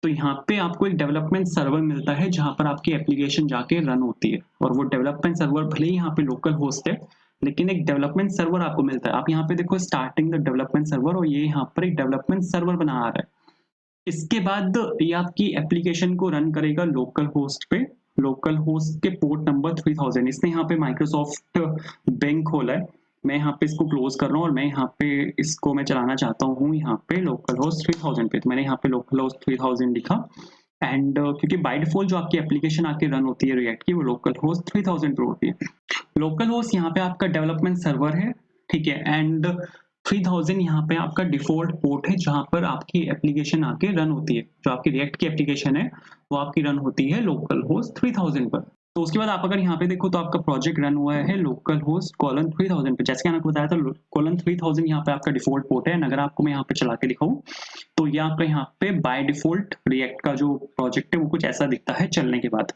तो यहाँ पे आपको एक डेवलपमेंट सर्वर मिलता है जहां पर आपकी एप्लीकेशन जाके रन होती है, और वो डेवलपमेंट सर्वर भले ही यहाँ पे लोकल होस्ट है, लेकिन एक डेवलपमेंट सर्वर आपको मिलता है। आप यहाँ पे देखो स्टार्टिंग द डेवलपमेंट सर्वर, और ये यहाँ पर एक डेवलपमेंट सर्वर बना आ रहा है। इसके बाद ये आपकी एप्लीकेशन को रन करेगा लोकल होस्ट पे, लोकल होस्ट के पोर्ट नंबर 3000। इसने यहाँ पे माइक्रोसॉफ्ट बिंग खोला है। मैं यहाँ पे इसको क्लोज कर रहा हूँ और मैं यहाँ पे इसको मैं चलाना चाहता हूँ यहाँ पे लोकल होस्ट 3000 पे। तो मैंने यहाँ पे लोकल होस्ट 3000 लिखा, एंड क्योंकि बाय डिफॉल्ट जो आपकी एप्लीकेशन आके रन होती है रिएक्ट की, वो लोकल होस्ट 3000 पे होती है। लोकल होस्ट यहाँ पे आपका डेवलपमेंट सर्वर है, ठीक है, एंड 3000 यहाँ पे आपका डिफॉल्ट पोर्ट है जहां पर आपकी एप्लीकेशन आके रन होती है। जो आपकी रिएक्ट की एप्लीकेशन है वो आपकी रन होती है लोकल होस्ट 3000 पर। तो उसके बाद आप अगर यहाँ पे देखो तो आपका प्रोजेक्ट रन हुआ है लोकल होस्ट कोलन 3000 पे। जैसे कि मैंने बताया था कोलन 3000 यहाँ पे आपका डिफॉल्ट पोर्ट है। अगर आपको मैं यहाँ पे चला के दिखाऊं तो ये आपका यहाँ पे बाय डिफॉल्ट रिएक्ट का जो प्रोजेक्ट है वो कुछ ऐसा दिखता है चलने के बाद।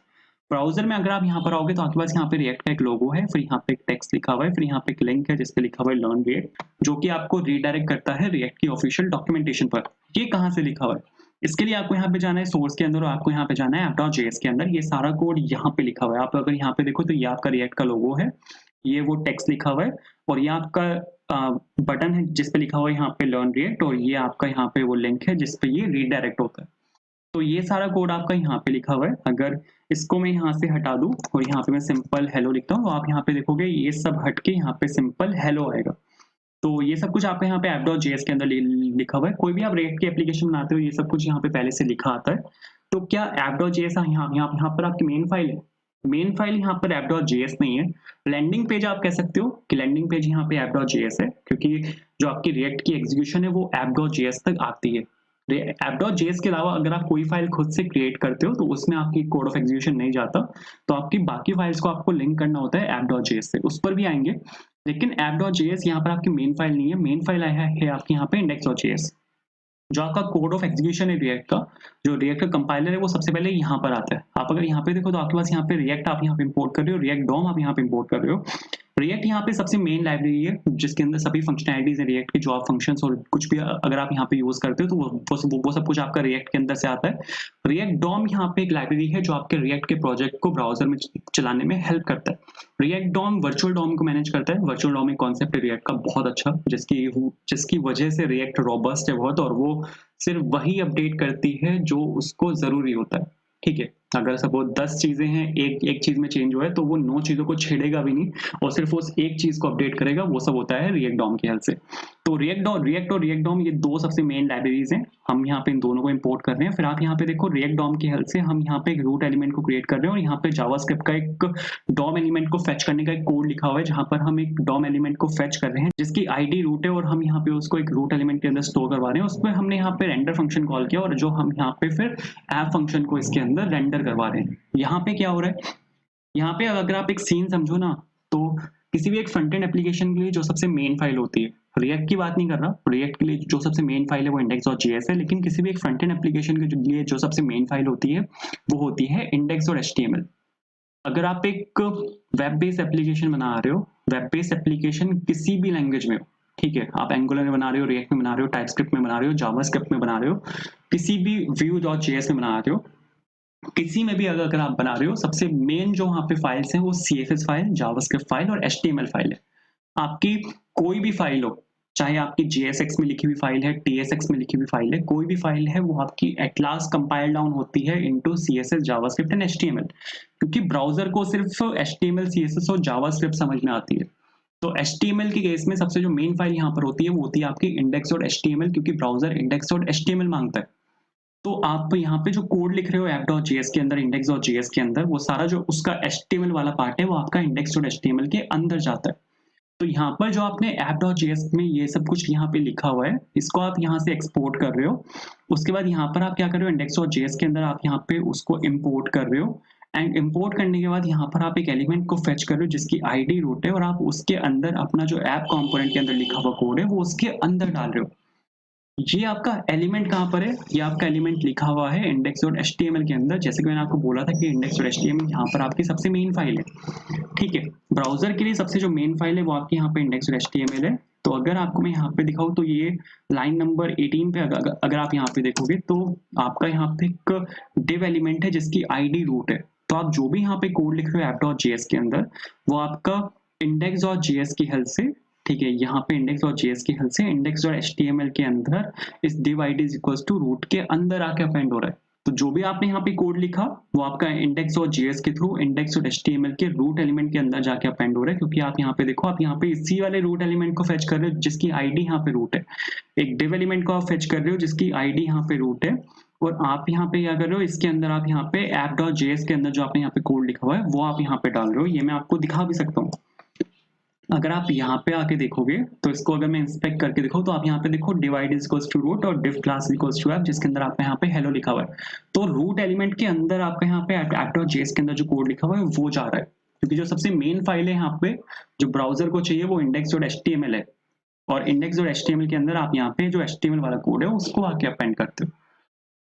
ब्राउजर में अगर आप यहाँ पर आओगे तो आपके पास यहाँ पे रिएक्ट का एक लोगो है, फिर यहाँ पे एक टेक्स्ट लिखा हुआ है, फिर यहाँ पे एक लिंक है जिसपे लिखा हुआ है लर्न रिएक्ट, जो कि आपको रीडायरेक्ट करता है रिएक्ट की ऑफिशियल डॉक्यूमेंटेशन पर। ये कहाँ से लिखा हुआ है, इसके लिए आपको यहाँ पे जाना है सोर्स के अंदर, और आपको यहाँ पे जाना है app.js के अंदर। ये सारा कोड यहाँ पे लिखा हुआ है। आप अगर यहाँ पे देखो तो ये आपका रिएक्ट का लोगो है, ये वो टेक्स्ट लिखा हुआ है, और ये आपका बटन है जिसपे लिखा हुआ है यहाँ पे लर्न रिएक्ट, और ये आपका यहाँ पे वो लिंक है जिसपे ये रीडायरेक्ट होता है। तो ये सारा कोड आपका यहाँ पे लिखा हुआ है। अगर इसको मैं यहाँ से हटा दूं और यहाँ पे मैं सिंपल हेलो लिखता हूँ, तो आप यहाँ पे देखोगे ये सब हट के यहाँ पे सिंपल हेलो आएगा। तो ये सब कुछ आपका यहाँ पे app.js के अंदर लिखा हुआ है। कोई भी आप रिएक्ट की एप्लीकेशन बनाते हो ये सब कुछ यहाँ पे पहले से लिखा आता है। तो क्या app.js यहाँ पर आपकी मेन फाइल है? मेन फाइल यहाँ पर app.js नहीं है। लैंडिंग पेज आप कह सकते हो कि लैंडिंग पेज यहाँ पे app.js है, क्योंकि जो आपकी रिएक्ट की एग्जीक्यूशन है वो app.js तक आती है। app.js के अलावा अगर आप कोई फाइल खुद से क्रिएट करते हो तो उसमें आपकी कोड ऑफ एग्जीक्यूशन नहीं जाता, तो आपकी बाकी फाइल्स को आपको लिंक करना होता है app.js से, उस पर भी आएंगे। लेकिन app.js यहाँ पर आपकी मेन फाइल नहीं है, मेन फाइल आया है आपकी यहाँ पे index.js। जो आपका कोड ऑफ एग्जीक्यूशन है रिएक्ट का, जो रिएक्ट का कंपाइलर है वो सबसे पहले यहाँ पर आता है। आप अगर यहाँ पे देखो तो आपके पास यहाँ पे रिएक्ट आप यहाँ पे इंपोर्ट कर रहे हो, रिएक्ट डॉम आप यहाँ पे इंपोर्ट कर रहे हो। रिएक्ट यहाँ पे सबसे मेन लाइब्रेरी है जिसके अंदर सभी फंक्शनैलिटीज है रिएक्ट के, जो आप फंक्शंस और कुछ भी अगर आप यहाँ पे यूज करते हो तो वो सब कुछ आपका रिएक्ट के अंदर से आता है। रिएक्ट डॉम यहाँ पे एक लाइब्रेरी है जो आपके रिएक्ट के प्रोजेक्ट को ब्राउजर में चलाने में हेल्प करता है। रिएक्ट डॉम वर्चुअल डॉम को मैनेज करता है। वर्चुअल डॉम एक कॉन्सेप्ट है रिएक्ट का बहुत अच्छा, जिसकी वजह से रिएक्ट रोबस्ट है बहुत, और वो सिर्फ वही अपडेट करती है जो उसको जरूरी होता है। ठीक है, अगर सपोज 10 चीजें हैं, एक चीज में चेंज हुआ है तो वो 9 चीजों को छेड़ेगा भी नहीं और सिर्फ उस एक चीज को अपडेट करेगा। वो सब होता है रिएक्ट डॉम की हेल्प से। तो रिएक्ट और रिएक्ट डॉम ये दो सबसे मेन लाइब्रेरीज हैं। हम यहाँ पे इन दोनों को इंपोर्ट कर रहे हैं। फिर आप यहाँ पे देखो रिएक्ट डॉम की हेल्प से हम यहाँ पे एक रूट एलिमेंट को क्रिएट कर रहे हैं और यहाँ पे जावास्क्रिप्ट का एक डॉम एलिमेंट को फेच करने का एक कोड लिखा हुआ है, जहां पर हम एक डॉम एलिमेंट को फेच कर रहे हैं जिसकी आईडी रूट है, और हम यहाँ पे उसको एक रूट एलिमेंट के अंदर स्टोर करवा रहे हैं। उसमें हमने यहाँ पे रेंडर फंक्शन कॉल किया और जो हम यहाँ पे फिर ऐप फंक्शन को इसके अंदर रेंडर करवा रहे हैं। यहाँ पे क्या हो रहा है, यहाँ पे अगर आप एक सीन समझो ना, तो किसी भी एक फ्रंट एंड एप्लीकेशन के लिए जो सबसे मेन फाइल होती है, रिएक्ट की बात नहीं कर रहा, रिएक्ट के लिए जो सबसे मेन फाइल है वो index.js है, लेकिन किसी भी एक फ्रंट एंड एप्लीकेशन के लिए जो सबसे मेन फाइल होती है वो होती है index.html। अगर आप एक वेब बेस्ड एप्लीकेशन बना रहे हो, वेब बेस्ड एप्लीकेशन किसी भी लैंग्वेज में हो, ठीक है, आप एंगुलर में बना रहे हो, रिएक्ट में बना रहे हो, टाइपस्क्रिप्ट में बना रहे हो, जावास्क्रिप्ट में बना रहे हो, किसी भी Vue.js में बना रहे हो, किसी में भी अगर आप बना रहे हो, सबसे मेन जो वहां पे फाइल्स हैं वो CSS फाइल, जावास्क्रिप्ट फाइल और HTML फाइल है। आपकी कोई भी फाइल हो, चाहे आपकी JSX में लिखी हुई फाइल है, TSX में लिखी हुई फाइल है, कोई भी फाइल है, वो आपकी एट लास्ट कंपाइल डाउन होती है into CSS, JavaScript and HTML, क्योंकि ब्राउजर को सिर्फ HTML, CSS और जावास्क्रिप्ट समझ में आती है। तो HTML के केस में सबसे जो मेन फाइल यहाँ पर होती है वो होती है आपकी index.html, क्योंकि ब्राउजर index.html मांगता है। तो आप यहाँ पे जो कोड लिख रहे हो app.js के अंदर, index.js के अंदर, वो सारा जो उसका HTML वाला पार्ट है वो आपका index.html के अंदर जाता है। तो यहाँ पर जो आपने app.js में ये सब कुछ यहाँ पे लिखा हुआ है, इसको आप यहाँ से एक्सपोर्ट कर रहे हो। उसके बाद यहाँ पर आप क्या कर रहे हो, index.js के अंदर आप यहाँ पे उसको इंपोर्ट कर रहे हो, एंड इंपोर्ट करने के बाद यहाँ पर आप एक एलिमेंट को फेच कर रहे हो जिसकी आईडी रूट है, और आप उसके अंदर अपना जो ऐप कंपोनेंट के अंदर लिखा हुआ कोड है वो उसके अंदर डाल रहे हो। ये आपका एलिमेंट कहाँ पर है, ये आपका एलिमेंट लिखा हुआ है index.html के अंदर। जैसे कि मैंने आपको बोला था कि index.html यहाँ पर आपकी सबसे मेन फाइल है। ठीक है, ब्राउजर के लिए सबसे जो मेन फाइल है वो आपकी यहाँ पे index.html है। तो अगर आपको मैं यहाँ पे दिखाऊँ तो ये लाइन नंबर 18 पे अगर आप यहाँ पे देखोगे तो आपका यहाँ पे एक div एलिमेंट है जिसकी आईडी रूट है। तो आप जो भी यहाँ पे कोड लिख रहे हो app.js के अंदर, वो आपका index.js की हेल्प से, ठीक है, यहाँ पे index.js की हेल्प से index.html के अंदर इस div id is equals to root के अंदर आके अपेंड हो रहा है। तो जो भी आपने यहाँ पे कोड लिखा वो आपका index.js के थ्रू index.html के रूट एलिमेंट के अंदर जाके अपेंड हो रहा है, क्योंकि आप यहाँ पे देखो, आप यहाँ पे इसी वाले रूट एलिमेंट को फेच कर रहे हो जिसकी आईडी यहाँ पे रूट है। एक div एलिमेंट को आप फेच कर रहे हो जिसकी आईडी यहाँ पे रूट है, और आप यहाँ पे क्या कर रहे हो, इसके अंदर आप यहाँ पे app.js के अंदर जो आपने यहाँ पे कोड लिखा हुआ है वो आप यहाँ पे डाल रहे हो। ये मैं आपको दिखा भी सकता हूँ। अगर आप यहाँ पे आके देखोगे तो इसको अगर मैं इंस्पेक्ट करके देखो तो आप यहाँ पे देखो divide is equals to root और div class equals to app, जिसके अंदर आपका यहाँ पे हेलो लिखा हुआ है। तो रूट एलिमेंट के अंदर आपका यहाँ पे app.js के अंदर जो कोड लिखा हुआ है वो जा रहा है, क्योंकि जो सबसे मेन फाइल है यहाँ पे जो ब्राउजर को चाहिए वो index.html है, और index.html के अंदर आप यहाँ पे जो HTML वाला कोड है उसको आके अपेंड करते हो।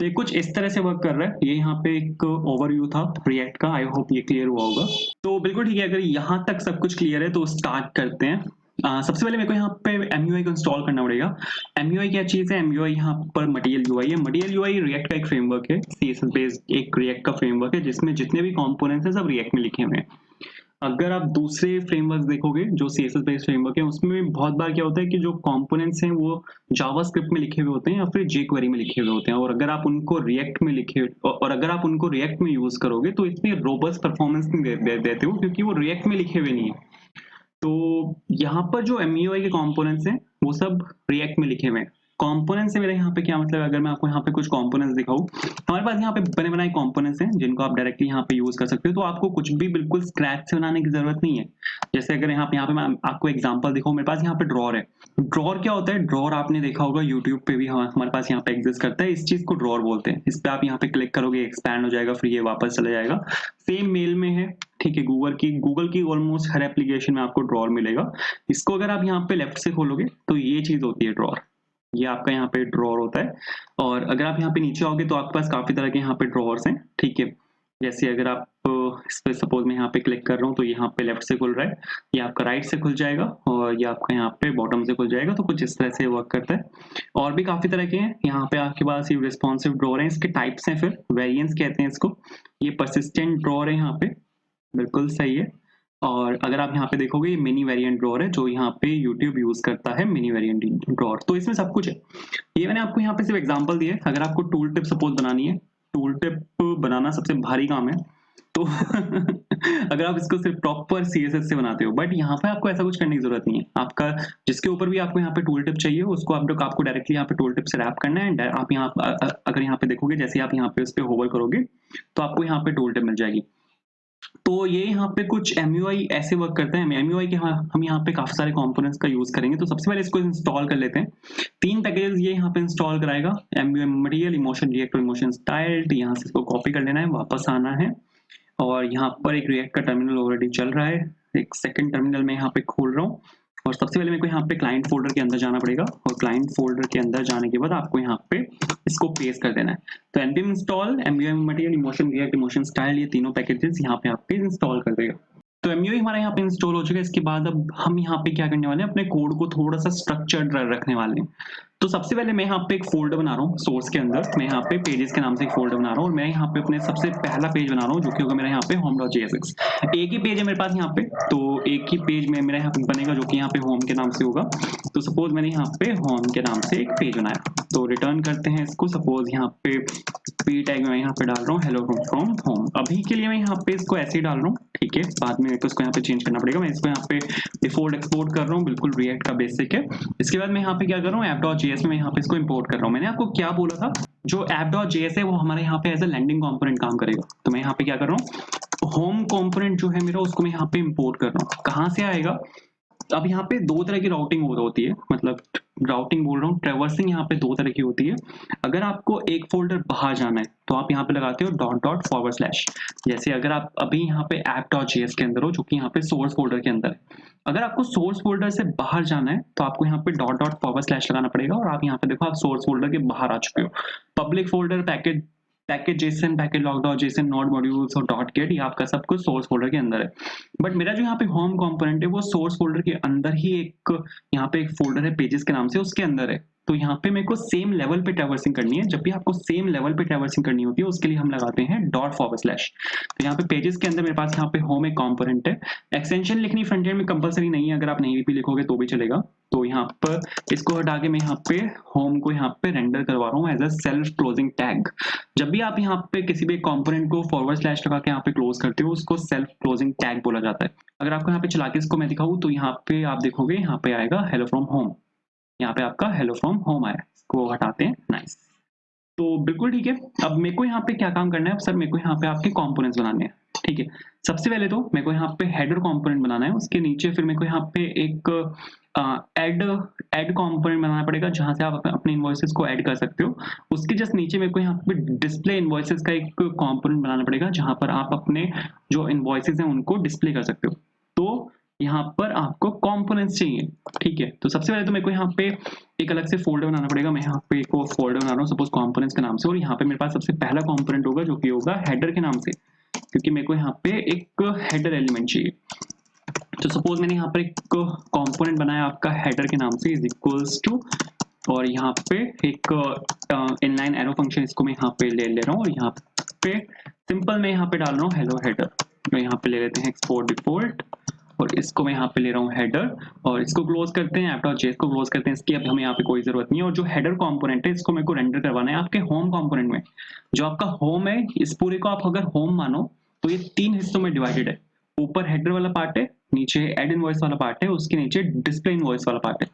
तो ये कुछ इस तरह से वर्क कर रहा है। ये यहाँ पे एक ओवरव्यू था रिएक्ट का, आई होप ये क्लियर हुआ होगा। तो बिल्कुल ठीक है, अगर यहाँ तक सब कुछ क्लियर है तो स्टार्ट करते हैं। सबसे पहले मेरे को यहाँ पे MUI को इंस्टॉल करना पड़ेगा। MUI क्या चीज़ है, MUI यहाँ पर मटेरियल UI है। मटेरियल UI रिएक्ट का एक फ्रेमवर्क है, CSS बेस्ड एक रिएक्ट का फ्रेमवर्क है जिसमें जितने भी कॉम्पोनेंट्स हैं सब रिएक्ट में लिखे हुए हैं। अगर आप दूसरे फ्रेमवर्क देखोगे जो CSS बेस्ड फ्रेमवर्क है, उसमें बहुत बार क्या होता है कि जो कंपोनेंट्स हैं वो जावास्क्रिप्ट में लिखे हुए होते हैं या फिर jQuery में लिखे हुए होते हैं, और अगर आप उनको रिएक्ट में यूज करोगे तो इतनी रोबस्ट परफॉर्मेंस नहीं देते हो, क्योंकि वो रिएक्ट में लिखे हुए नहीं है। तो यहाँ पर जो MUI के कंपोनेंट्स हैं वो सब रिएक्ट में लिखे हुए हैं। कंपोनेंट से मेरा यहाँ पे क्या मतलब है, अगर मैं आपको यहाँ पे कुछ कंपोनेंट्स दिखाऊँ, हमारे पास यहाँ पे बने बनाए कंपोनेंट्स हैं जिनको आप डायरेक्टली यहाँ पे यूज़ कर सकते हो, तो आपको कुछ भी बिल्कुल स्क्रैच से बनाने की ज़रूरत नहीं है। जैसे अगर यहाँ पे मैं आपको एग्जांपल दिखाऊँ, मेरे पास यहाँ पे ड्रॉअर है। ड्रॉअर क्या होता है? ड्रॉअर आपने देखा होगा यूट्यूब पे भी हमारे पास यहाँ पे एग्जिस्ट करता है, इस चीज़ को ड्रॉअर बोलते हैं। इस पे आप यहाँ पे क्लिक करोगे, एक्सपैंड हो जाएगा, फिर ये वापस चला जाएगा। सेम मेल में है, ठीक है, गूगल की ऑलमोस्ट हर एप्लीकेशन में आपको ड्रॉअर मिलेगा। इसको अगर आप यहाँ पे लेफ्ट से खोलोगे तो ये चीज़ होती है ड्रॉअर। ये आपका यहाँ पे ड्रॉअर होता है, और अगर आप यहाँ पे नीचे आओगे तो आपके पास काफ़ी तरह के यहाँ पे ड्रॉअर्स हैं, ठीक है। जैसे अगर आप इस पे सपोज़ मैं यहाँ पे क्लिक कर रहा हूँ तो यहाँ पे लेफ्ट से खुल रहा है, ये आपका राइट से खुल जाएगा और ये आपका यहाँ पे बॉटम से खुल जाएगा, तो कुछ इस तरह से वर्क करता है। और भी काफ़ी तरह के हैं, यहाँ पे आपके पास ये रिस्पॉन्सिव ड्रॉअर हैं, इसके टाइप्स हैं, फिर वेरिएंट्स कहते हैं इसको। ये पर्सिस्टेंट ड्रॉअर है यहाँ पे, बिल्कुल सही है। और अगर आप यहाँ पे देखोगे ये मिनी वेरिएंट ड्रॉअर है जो यहाँ पे यूट्यूब यूज़ करता है, मिनी वेरिएंट ड्रॉअर। तो इसमें सब कुछ है। ये मैंने आपको यहाँ पे सिर्फ एग्जांपल दिए। अगर आपको टूल टिप सपोज बनानी है, टूल टिप बनाना सबसे भारी काम है, तो अगर आप इसको सिर्फ प्रॉपर सीएसएस से बनाते हो, बट यहाँ पे आपको ऐसा कुछ करने की जरूरत नहीं है। आपका जिसके ऊपर भी आपको यहाँ पे टूल टिप चाहिए उसको आपको डायरेक्टली यहाँ पे टूल टिप से रैप करना है। आप यहाँ अगर यहाँ पे देखोगे, जैसे आप यहाँ पे उस पर होवर करोगे तो आपको यहाँ पे टूल टिप मिल जाएगी। तो ये यहाँ पे कुछ एमयूआई ऐसे वर्क करते हैं। एमयूआई के हम यहाँ पे काफी सारे कंपोनेंट्स का यूज करेंगे, तो सबसे पहले इसको इंस्टॉल कर लेते हैं। 3 पैकेजेस ये यहाँ पे इंस्टॉल कराएगा, एमयूआई मटेरियल, इमोशन रिएक्ट और इमोशन स्टाइल्ड। यहाँ से इसको कॉपी कर लेना है, वापस आना है, और यहाँ पर एक रिएक्ट का टर्मिनल ऑलरेडी चल रहा है। एक सेकंड टर्मिनल में यहाँ पे खोल रहा हूँ, और सबसे पहले मेरे को यहाँ पे क्लाइंट फोल्डर के अंदर जाना पड़ेगा, और क्लाइंट फोल्डर के अंदर जाने के बाद आपको यहाँ पे इसको पेस्ट कर देना है। तो npm install MUI material, emotion react, emotion style, ये तीनों पैकेजेस यहाँ पे आपके इंस्टॉल कर देगा। तो एमयूआई हमारा यहाँ पे इंस्टॉल हो चुका है। इसके बाद अब हम यहाँ पे क्या करने वाले हैं, अपने कोड को थोड़ा सा स्ट्रक्चर्ड रखने वाले हैं। तो सबसे पहले मैं यहाँ पे एक फोल्डर बना रहा हूँ सोर्स के अंदर। मैं यहाँ पे पेजेस के नाम से एक फोल्डर बना रहा हूँ, और मैं यहाँ पे अपने सबसे पहला पेज बना रहा हूँ जो कि होगा मेरा यहाँ पे home.jsx। एक ही पेज है मेरे पास यहाँ पे, तो एक ही पेज में मेरा यहाँ पे बनेगा जो कि यहाँ पे होम के नाम से होगा। तो सपोज मैंने यहाँ पे होम के नाम से एक पेज बनाया, तो रिटर्न करते हैं इसको। सपोज यहाँ पे पी टैग में यहाँ पे डाल रहा हूँ हेलो फ्रॉम होम। अभी के लिए मैं यहाँ पे इसको ऐसे ही डाल रहा हूँ, ठीक है। बाद में तो इसको यहाँ पे चेंज करना पड़ेगा। मैं इसको यहाँ पे डिफॉल्ट एक्सपोर्ट कर रहा हूँ, बिल्कुल रिएक्ट का बेसिक है। इसके बाद मैं यहाँ पे क्या कर रहा हूँ, app.js में यहाँ पे इसको इंपोर्ट कर रहा हूँ। मैंने आपको क्या बोला था, जो app.js है वो हमारे यहाँ पे एज अ लैंडिंग कंपोनेंट काम करेगा। तो मैं यहाँ पे क्या कर रहा हूँ, होम कंपोनेंट जो है मेरा उसको मैं यहाँ पे इंपोर्ट कर रहा हूँ। कहाँ से आएगा, अब यहाँ पे 2 तरह की राउटिंग होती है, मतलब राउटिंग बोल रहा हूँ, ट्रैवर्सिंग यहाँ पे 2 तरह की होती है। अगर आपको एक फोल्डर बाहर जाना है तो आप यहाँ पे लगाते हो ./। जैसे अगर आप अभी यहाँ पे app.js के अंदर हो, जो कि यहाँ पे सोर्स फोल्डर के अंदर है। अगर आपको सोर्स फोल्डर से बाहर जाना है तो आपको यहाँ पे .// लगाना पड़ेगा, और आप यहाँ पे देखो आप सोर्स फोल्डर के बाहर आ चुके हो। Public folder, package Jason, package log.json, node modules और .get, ये आपका सब कुछ सोर्स फोल्डर के अंदर है। बट मेरा जो यहाँ पे होम कंपोनेंट है वो सोर्स फोल्डर के अंदर ही एक यहाँ पे एक फोल्डर है पेजेस के नाम से, उसके अंदर है। तो यहाँ पे मेरे को सेम लेवल पे ट्रैवर्सिंग करनी है। जब भी आपको सेम लेवल पे ट्रैवर्सिंग करनी होती है उसके लिए हम लगाते हैं ./। तो यहाँ पे पेजेस के अंदर मेरे पास यहाँ पे होम एक कंपोनेंट है। एक्सटेंशन लिखनी फ्रंट एंड में कंपलसरी नहीं है, अगर आप नहीं भी लिखोगे तो भी चलेगा। तो यहाँ पर इसको हटा के मैं यहाँ पे होम को यहाँ पे रेंडर करवा रहा हूँ as a self closing tag. जब भी आप यहाँ पे किसी भी कंपोनेंट को / लगा के यहाँ पे क्लोज करते हो उसको सेल्फ क्लोजिंग टैग बोला जाता है। अगर आपको यहाँ पे चला के इसको मैं दिखाऊँ तो यहाँ पे आप देखोगे यहाँ पे आएगा हेलो फ्रॉम होम। यहाँ पे आपका हेलो फ्रॉम होम आया, इसको हटाते हैं, नाइस। तो बिल्कुल ठीक है। अब मेरे को यहाँ पे क्या काम करना है, सर मेरे को यहाँ पे आपके कंपोनेंट्स बनाने हैं, ठीक है। सबसे पहले तो मेरे को यहाँ पे हेडर कंपोनेंट बनाना है, उसके नीचे फिर मेरे को यहाँ पे एक ऐड कंपोनेंट बनाना पड़ेगा जहां से आप अपने इनवॉइसेस को ऐड कर सकते हो। उसके जस्ट नीचे मेरे को यहाँ पे डिस्प्ले इनवॉइसेस का एक कंपोनेंट बनाना पड़ेगा जहां पर आप अपने जो इनवॉइसेस हैं उनको डिस्प्ले कर सकते हो। तो यहाँ पर आपको कंपोनेंट्स चाहिए, ठीक है। तो सबसे पहले तो मेरे को यहाँ पे एक अलग से फोल्डर बनाना पड़ेगा। मैं यहाँ पे एक फोल्डर बना रहा हूँ सपोज कंपोनेंट्स के नाम से, और यहाँ पे मेरे पास सबसे पहला कंपोनेंट होगा जो कि होगा हेडर के नाम से, क्योंकि मेरे को यहाँ पे एक हेडर एलिमेंट चाहिए। तो सपोज मैंने यहाँ पर एक कंपोनेंट बनाया आपका हेडर के नाम से इज इक्वल्स टू, और यहाँ पे एक इनलाइन एरो फंक्शन, इसको मैं यहाँ पे ले रहा हूँ, और यहाँ पे सिंपल मैं यहाँ पे डाल रहा हूँ हेलो हेडर। तो यहाँ पे ले लेते हैं एक्सपोर्ट डिफॉल्ट, और इसको मैं यहाँ पे ले रहा हूँ हेडर, और इसको क्लोज करते हैं, app.js को क्लोज करते हैं। इसकी अब हमें यहाँ पे कोई जरूरत नहीं है। और जो हेडर कंपोनेंट है इसको मेरे को रेंडर करवाना है आपके होम कंपोनेंट में। जो आपका होम है, इस पूरे को आप अगर होम मानो तो ये 3 हिस्सों में डिवाइडेड है। ऊपर हेडर वाला पार्ट है, नीचे एड इनवॉइस वाला पार्ट है, उसके नीचे डिस्प्ले इनवॉइस वाला पार्ट है।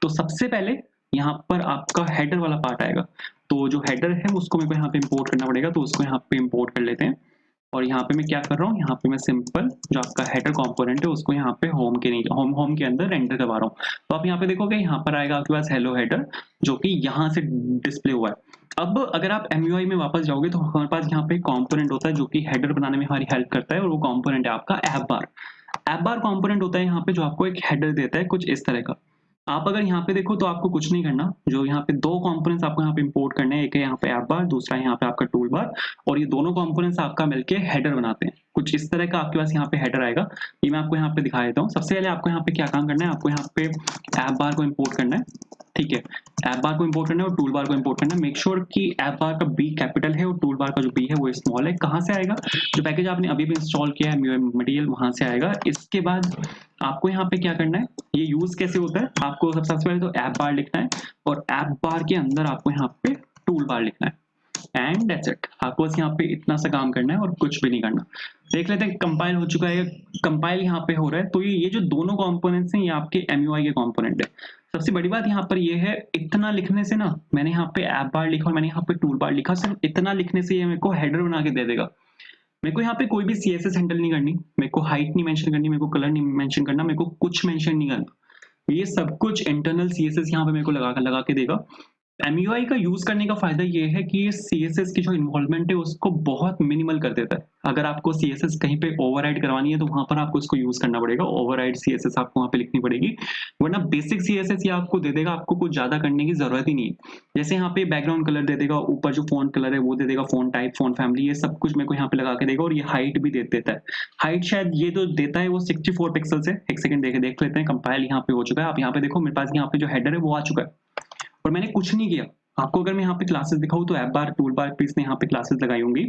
तो सबसे पहले यहाँ पर आपका हेडर वाला पार्ट आएगा। तो जो हेडर है उसको मेरे को यहाँ पे इम्पोर्ट करना पड़ेगा, तो उसको यहाँ पे इम्पोर्ट कर लेते हैं। और यहाँ पे मैं क्या कर रहा हूँ, यहाँ पे मैं सिंपल जो आपका हेडर कंपोनेंट है उसको यहाँ पे होम के नीचे होम के अंदर रेंडर करवा रहा हूँ। तो आप यहाँ पे देखोगे यहाँ पर आएगा आपके पास हेलो हेडर, जो कि यहाँ से डिस्प्ले हुआ है। अब अगर आप MUI में वापस जाओगे तो हमारे पास यहाँ पे कंपोनेंट होता है जो कि हेडर बनाने में हमारी हेल्प करता है, और वो कंपोनेंट है आपका ऐप बार। ऐप बार कंपोनेंट होता है यहाँ पे जो आपको एक हेडर देता है कुछ इस तरह का। आप अगर यहाँ पे देखो तो आपको कुछ नहीं करना, जो यहाँ पे 2 कंपोनेंट्स आपको यहाँ पे इंपोर्ट करने हैं, एक है यहाँ पे ऐप बार, दूसरा है यहाँ पे आपका टूल बार, और ये दोनों कंपोनेंट्स आपका मिलके हेडर बनाते हैं। कुछ इस तरह का आपके पास यहाँ पे हेडर आएगा। ये मैं आपको यहाँ पे दिखा देता हूँ। सबसे पहले आपको यहाँ पे क्या काम करना है, आपको यहाँ पे ऐप बार को इम्पोर्ट करना है, ठीक है। ऐप बार को इम्पोर्ट करना है और टूल बार को इम्पोर्ट करना है। मेक श्योर कि ऐप बार का बी कैपिटल है और टूल बार का जो बी है वो स्मॉल है। कहाँ से आएगा, जो पैकेज आपने अभी भी इंस्टॉल किया है MUI मटेरियल, वहां से आएगा। इसके बाद आपको यहाँ पे क्या करना है, ये यूज कैसे होता है, आपको सबसे पहले तो ऐप बार लिखना है और ऐप बार के अंदर आपको यहाँ पे टूल बार लिखना है, एंड दैट्स इट। आपको बस यहाँ पे इतना सा काम करना है और कुछ भी नहीं करना। देख लेते हैं कंपाइल हो चुका है, कंपाइल यहाँ पे हो रहा है। तो ये जो दोनों कंपोनेंट्स हैं ये आपके MUI के कंपोनेंट है। सबसे बड़ी बात यहाँ पर ये है, इतना लिखने से ना, मैंने यहाँ पे ऐप बार लिखा और मैंने यहाँ पे टूल बार लिखा, सिर्फ इतना लिखने से ये मेरे को हेडर बना के दे देगा। मेरे को यहाँ पे कोई भी CSS हैंडल नहीं करनी, मेरे को हाइट नहीं मेंशन करनी, मेरे को कलर नहीं मेंशन करना, मेरे को कुछ मेंशन नहीं करना। ये सब कुछ इंटरनल CSS यहाँ पे मेरे को लगा के देगा। MUI का यूज करने का फायदा ये है कि ये CSS की जो इन्वॉल्वमेंट है उसको बहुत मिनिमल कर देता है। अगर आपको CSS कहीं पे ओवरराइड करवानी है तो वहां पर आपको इसको यूज करना पड़ेगा, ओवरराइड CSS आपको वहां पे लिखनी पड़ेगी, वरना बेसिक CSS ये आपको दे देगा, आपको कुछ ज्यादा करने की जरूरत ही नहीं है। जैसे यहाँ पे बैकग्राउंड कलर दे देगा, ऊपर जो फोन कलर है वो दे देगा, फोन टाइप, फोन फैमिली, ये सब कुछ मेरे को यहाँ पे लगा के देगा, और ये हाइट भी दे देता है। हाइट शायद ये जो देता है वो 64 पिक्सल है। एक सेकंड देख लेते हैं। कंपाइल यहाँ पे हो चुका है। आप यहाँ पे देखो मेरे पास यहाँ पे जो हेडर है वो आ चुका है और मैंने कुछ नहीं किया। आपको अगर मैं यहाँ पे क्लासेस दिखाऊं तो ऐप बार, टूल बार पे इसने यहाँ पे क्लासेस लगाई होंगी,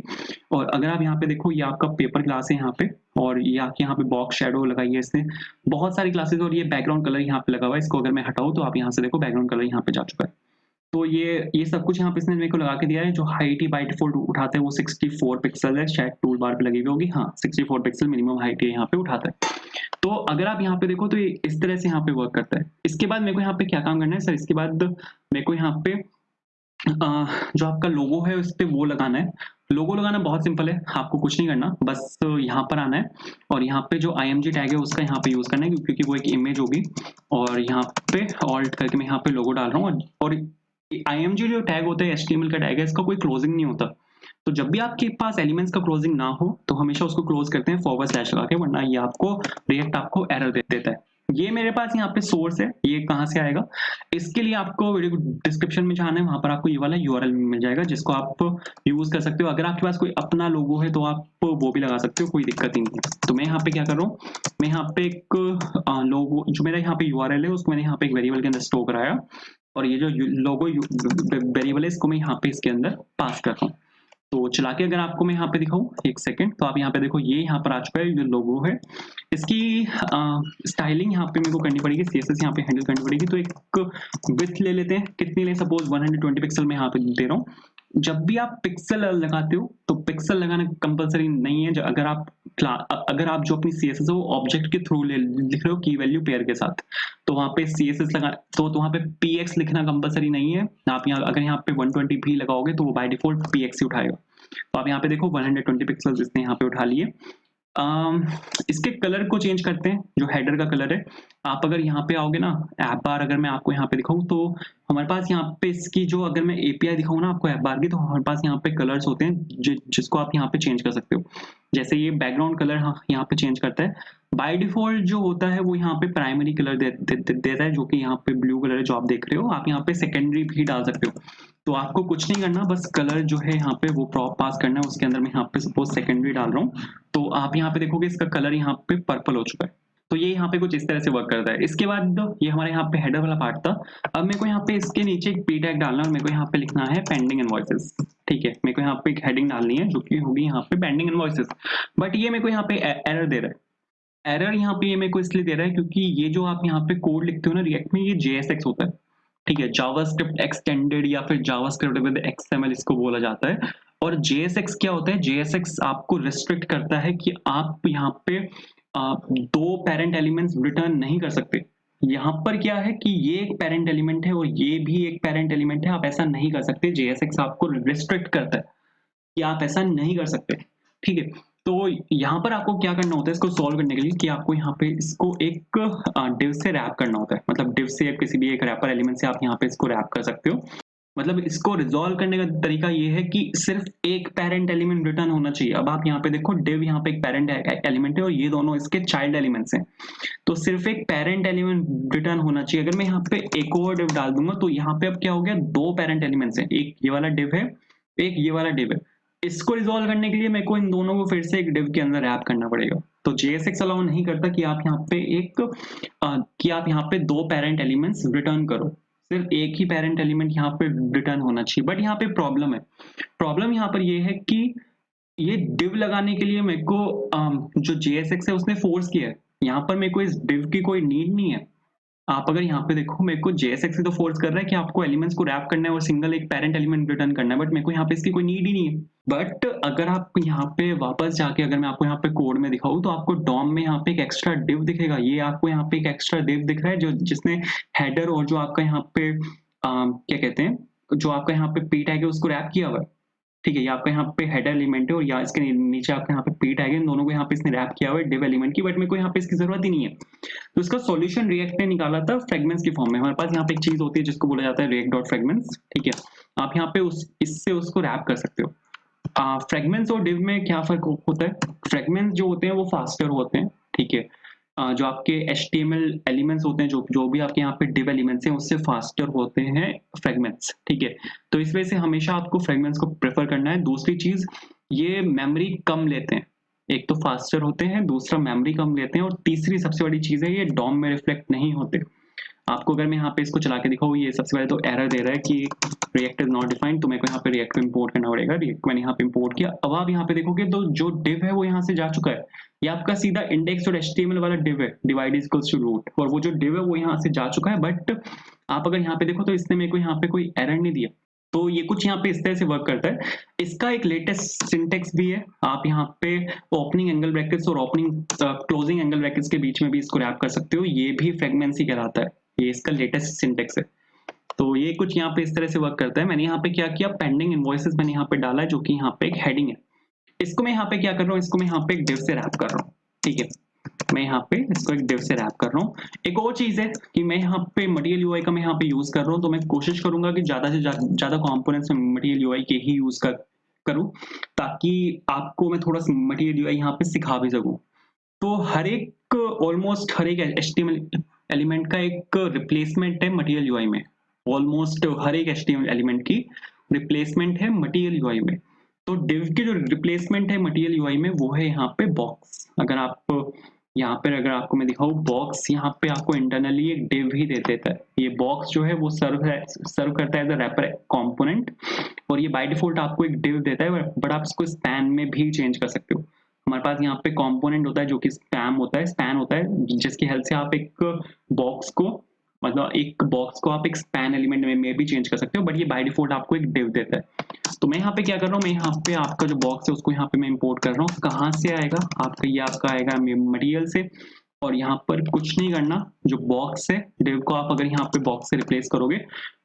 और अगर आप यहाँ पे देखो ये आपका पेपर क्लास है यहाँ पे, और ये आपके यहाँ पे बॉक्स शेडो लगाई है इसने, बहुत सारी क्लासेस, और ये बैकग्राउंड कलर यहाँ पे लगा हुआ है। इसको अगर मैं हटाऊं तो आप यहाँ से देखो बैकग्राउंड कलर यहाँ पे जा चुका है। तो ये सब कुछ यहाँ पे इसने मेरे को लगा के दिया है। जो हाइट ही बाय डिफॉल्ट उठाता है वो 64 पिक्सल है, शायद टूल बार पे लगी हुई होगी, हाँ 64 पिक्सल मिनिमम हाइट यहाँ पे उठाता है। तो अगर आप यहाँ पे देखो तो ये इस तरह से यहाँ पे वर्क करता है। इसके बाद मेरे को यहाँ पे क्या काम करना है सर, इसके बाद मेरे को यहाँ पे जो आपका लोगो है उस पे वो लगाना है। लोगो लगाना बहुत सिंपल है, आपको कुछ नहीं करना, बस यहाँ पर आना है और यहाँ पे जो IMG टैग है उसका यहाँ पे यूज करना है, क्योंकि वो एक इमेज होगी। और यहाँ पे ऑल्ट करके मैं यहाँ पे लोगो डाल रहा हूँ, और IMG जो टैग होता है HTML का टैग है, इसका कोई क्लोजिंग नहीं होता। तो जब भी आपके पास एलिमेंट्स का क्लोजिंग ना हो तो हमेशा उसको क्लोज करते हैं फॉरवर्ड स्लैश लगा के, वरना ये आपको रिएक्ट आपको एरर दे देता है। ये मेरे पास यहाँ पे सोर्स है, ये कहाँ से आएगा, इसके लिए आपको वीडियो डिस्क्रिप्शन में जाना है, वहां पर आपको ये वाला URL मिल जाएगा जिसको आप यूज कर सकते हो। अगर आपके पास कोई अपना लोगो है तो आप वो भी लगा सकते हो, कोई दिक्कत ही नहीं है। तो मैं यहाँ पे क्या कर रहा हूँ, मैं यहाँ पे एक लोगो, जो मेरा यहाँ पे URL है उसको मैंने यहाँ पे एक वेरिएबल के अंदर स्टोर कराया, और ये जो लोगो वेरिएबल है इसको मैं यहाँ पे इसके अंदर पास कर रहा हूँ। तो चला के अगर आपको मैं यहाँ पे दिखाऊं एक सेकंड, तो आप यहाँ पे देखो ये यहाँ पर आ चुका है, जो लोगो है इसकी स्टाइलिंग यहाँ पे मेरे को करनी पड़ेगी, CSS यहाँ पे हैंडल करनी पड़ेगी। तो एक विड्थ ले लेते हैं, कितनी ले, सपोज 120 पिक्सल में यहाँ पे दे रहा हूँ। जब भी आप पिक्सल लगाते हो तो पिक्सल लगाना कंपलसरी नहीं है। अगर आप जो अपनी CSS है वो ऑब्जेक्ट के थ्रू लिख रहे हो की वैल्यू पेयर के साथ, तो वहाँ पे CSS लगा तो वहाँ पे PX लिखना कंपलसरी नहीं है। आप यहाँ अगर यहाँ पे 120 भी लगाओगे तो वो बाय डिफॉल्ट PX ही उठाएगा। तो आप यहाँ पे देखो 120 पिक्सल्स इसने यहाँ पे उठा लिए। इसके कलर को चेंज करते हैं, जो हेडर का कलर है। आप अगर यहाँ पे आओगे ना, ऐप बार अगर मैं आपको यहाँ पे दिखाऊं तो हमारे पास यहाँ पे इसकी जो, अगर मैं API दिखाऊं ना आपको ऐप बार की, तो हमारे पास यहाँ पे कलर्स होते हैं जिसको आप यहाँ पे चेंज कर सकते हो। जैसे ये बैकग्राउंड कलर यहाँ पे चेंज करता है। बाय डिफॉल्ट जो होता है वो यहाँ पे प्राइमरी कलर देता है, जो कि यहाँ पे ब्लू कलर है जो आप देख रहे हो। आप यहाँ पे सेकेंडरी भी डाल सकते हो। तो आपको कुछ नहीं करना, बस कलर जो है यहाँ पे वो प्रॉप पास करना है। उसके अंदर मैं यहाँ पे सपोज सेकेंडरी डाल रहा हूँ, तो आप यहाँ पे देखोगे इसका कलर यहाँ पे पर्पल हो चुका है। तो ये यहाँ पे कुछ इस तरह से वर्क करता है। इसके बाद ये हमारे यहाँ पे हेडर वाला पार्ट था। अब मेरे को यहाँ पे इसके नीचे एक P टैग डालना है, और मेरे को यहाँ पे लिखना है पेंडिंग इनवॉइसेस। ठीक है, मेरे को यहाँ पे एक हेडिंग डालनी है जो कि होगी यहाँ पे पेंडिंग इनवॉइसेस। बट ये मेरे को यहाँ पे एरर दे रहा है। एरर यहाँ पे ये मेरे को इसलिए दे रहा है क्योंकि ये जो आप यहाँ पे कोड लिखते हो ना रिएक्ट में, ये JSX होता है। ठीक है, जावास्क्रिप्ट एक्सटेंडेड या फिर जावास्क्रिप्ट विद XML इसको बोला जाता है। और JSX क्या होता है, JSX आपको रिस्ट्रिक्ट करता है कि आप यहाँ पे 2 पेरेंट एलिमेंट्स रिटर्न नहीं कर सकते। यहाँ पर क्या है कि ये एक पेरेंट एलिमेंट है और ये भी एक पेरेंट एलिमेंट है, आप ऐसा नहीं कर सकते, JSX आपको रिस्ट्रिक्ट करता है कि आप ऐसा नहीं कर सकते, ठीक है। तो यहाँ पर आपको क्या करना होता है इसको सॉल्व करने के लिए कि आपको यहाँ पे इसको एक div से रैप करना होता है, मतलब div से किसी भी एक रैपर एलिमेंट से आप यहाँ पे इसको रैप कर सकते हो। मतलब इसको रिजॉल्व करने का तरीका ये है कि सिर्फ एक पेरेंट एलिमेंट रिटर्न होना चाहिए। अब आप यहाँ पे देखो div यहाँ पे एक पेरेंट एलिमेंट है और ये दोनों इसके चाइल्ड एलिमेंट्स हैं, तो सिर्फ एक पेरेंट एलिमेंट रिटर्न होना चाहिए। अगर मैं यहाँ पे एक और div डाल दूंगा तो यहाँ पे अब क्या हो गया, दो पेरेंट एलिमेंट्स हैं, एक ये वाला div है, एक ये वाला div है। इसको रिजॉल्व करने के लिए मेरे को इन दोनों को फिर से एक div के अंदर रैप करना पड़ेगा। तो JSX अलाउ नहीं करता कि आप यहाँ पे कि आप यहाँ पे दो पेरेंट एलिमेंट्स रिटर्न करो, सिर्फ एक ही पेरेंट एलिमेंट यहाँ पे रिटर्न होना चाहिए। बट यहाँ पे प्रॉब्लम है, प्रॉब्लम यहाँ पर ये है कि ये div लगाने के लिए मेरे को जो JSX है उसने फोर्स किया है, यहाँ पर मेरे को इस div की कोई नीड नहीं है। आप अगर यहाँ पे देखो मेरे को JSX से तो फोर्स कर रहा है कि आपको एलिमेंट्स को रैप करना है और सिंगल एक पेरेंट एलिमेंट रिटर्न करना है, बट मेरे को यहाँ पे इसकी कोई नीड ही नहीं है। बट अगर आप यहाँ पे वापस जाके अगर मैं आपको यहाँ पे कोड में दिखाऊं तो आपको डॉम में यहाँ पे एक एक्स्ट्रा div दिखेगा, ये आपको यहाँ पे एक एक्स्ट्रा div दिख रहा है जो जिसने हेडर और जो आपका यहाँ पे क्या कहते हैं, जो आपका यहाँ पे p टैग है उसको रैप किया हुआ है, ठीक है। ये आपका यहाँ पे हेडर एलिमेंट है और या इसके नीचे आपका यहाँ पे p टैग है, इन दोनों को यहाँ पे इसने रैप किया हुआ है div एलिमेंट की, बट मेरे को यहाँ पे इसकी जरूरत ही नहीं है। तो इसका सॉल्यूशन रिएक्ट ने निकाला था फ्रेगमेंट्स की फॉर्म में। हमारे पास यहाँ पे एक चीज होती है जिसको बोला जाता है रिएक्ट डॉट फ्रेगमेंट्स, ठीक है। आप यहाँ पे इससे उसको रैप कर सकते हो। फ्रेगमेंट्स और div में क्या फर्क होता है, फ्रेगमेंट्स जो होते हैं वो फास्टर होते हैं, ठीक है। जो आपके HTML एलिमेंट्स होते हैं, जो भी आपके यहाँ पे div एलिमेंट्स हैं उससे फास्टर होते हैं फ्रेगमेंट्स, ठीक है। तो इस वजह से हमेशा आपको फ्रेगमेंट्स को प्रेफर करना है। दूसरी चीज, ये मेमोरी कम लेते हैं, एक तो फास्टर होते हैं, दूसरा मेमोरी कम लेते हैं, और तीसरी सबसे बड़ी चीज है ये डॉम में रिफ्लेक्ट नहीं होते। आपको अगर मैं यहाँ पे इसको चला के दिखाऊँ, ये सबसे पहले तो एरर दे रहा है कि रिएक्ट इज नॉट डिफाइंड, तो मेरे को यहाँ पे रिएक्ट को इंपोर्ट करना पड़ेगा। रिएक्ट मैंने यहाँ पे इंपोर्ट किया। अब आप यहाँ पे देखोगे तो जो div है वो यहाँ से जा चुका है, ये आपका सीधा इंडेक्स और HTML वाला div है, डिवाइड इक्वल्स टू रूट, और वो जो div है वो यहाँ से जा चुका है। बट आप अगर यहाँ पे देखो तो इसने मेरे को यहाँ पे कोई एरर नहीं दिया। तो ये कुछ यहाँ पे इस तरह से वर्क करता है। इसका एक लेटेस्ट सिंटेक्स भी है, आप यहाँ पे ओपनिंग एंगल ब्रैकेट्स और ओपनिंग क्लोजिंग एंगल ब्रैकेट्स के बीच में भी इसको रैप कर सकते हो, ये भी फ्रेगमेंट्स ही कहलाता है, ये इसका लेटेस्ट सिंटेक्स है। तो ये कुछ यहाँ पे इस तरह से वर्क करता है। मैंने यहाँ पे क्या किया, पेंडिंग इनवॉइसेस मैंने यहाँ पे डाला है जो कि यहाँ पे एक हेडिंग है। इसको मैं यहाँ पे क्या कर रहा हूँ, इसको मैं यहाँ पे एक div से रैप कर रहा हूँ, ठीक है। मैं यहाँ पे इसको एक div से रैप कर रहा हूँ। एक और चीज है कि मैं यहाँ पे मटेरियल यूआई का मैं यहाँ पे यूज कर रहा हूँ, तो मैं कोशिश करूंगा कि ज्यादा से ज्यादा कंपोनेंट्स में मटेरियल यूआई के ही यूज करूँ, ताकि आपको मैं थोड़ा मटेरियल यूआई यहाँ पे सिखा भी सकूँ। तो ऑलमोस्ट हर एक HTML एलिमेंट का एक रिप्लेसमेंट है मटेरियल यूआई में, ऑलमोस्ट हर एक HTML एलिमेंट की रिप्लेसमेंट है मटेरियल यूआई में। तो div की जो रिप्लेसमेंट है मटेरियल यूआई में वो है यहाँ पे बॉक्स। अगर आप यहाँ पर अगर आपको मैं दिखाऊँ, बॉक्स यहाँ पे आपको इंटरनली एक div ही दे देता है। ये बॉक्स जो है वो सर्व करता है एज अ रैपर कंपोनेंट, और ये बाय डिफॉल्ट आपको एक div देता है, बट आप इसको स्पैन में भी चेंज कर सकते हो। हमारे पास यहाँ पे कंपोनेंट होता है जो कि स्पैन होता है जिसकी हेल्प से आप एक बॉक्स को, मतलब एक बॉक्स को आप एक स्पैन एलिमेंट में भी चेंज कर सकते हो, बट ये बाय डिफॉल्ट आपको एक div देता है। तो मैं यहाँ पे क्या कर रहा हूँ, मैं यहाँ पे आपका जो बॉक्स है उसको यहाँ पे मैं इंपोर्ट कर रहा हूँ। कहाँ से आएगा आपका, ये आपका आएगा मटेरियल से, और यहाँ पर कुछ नहीं करना, जो बॉक्स है div को आप अगर यहाँ पे बॉक्स से रिप्लेस करोगे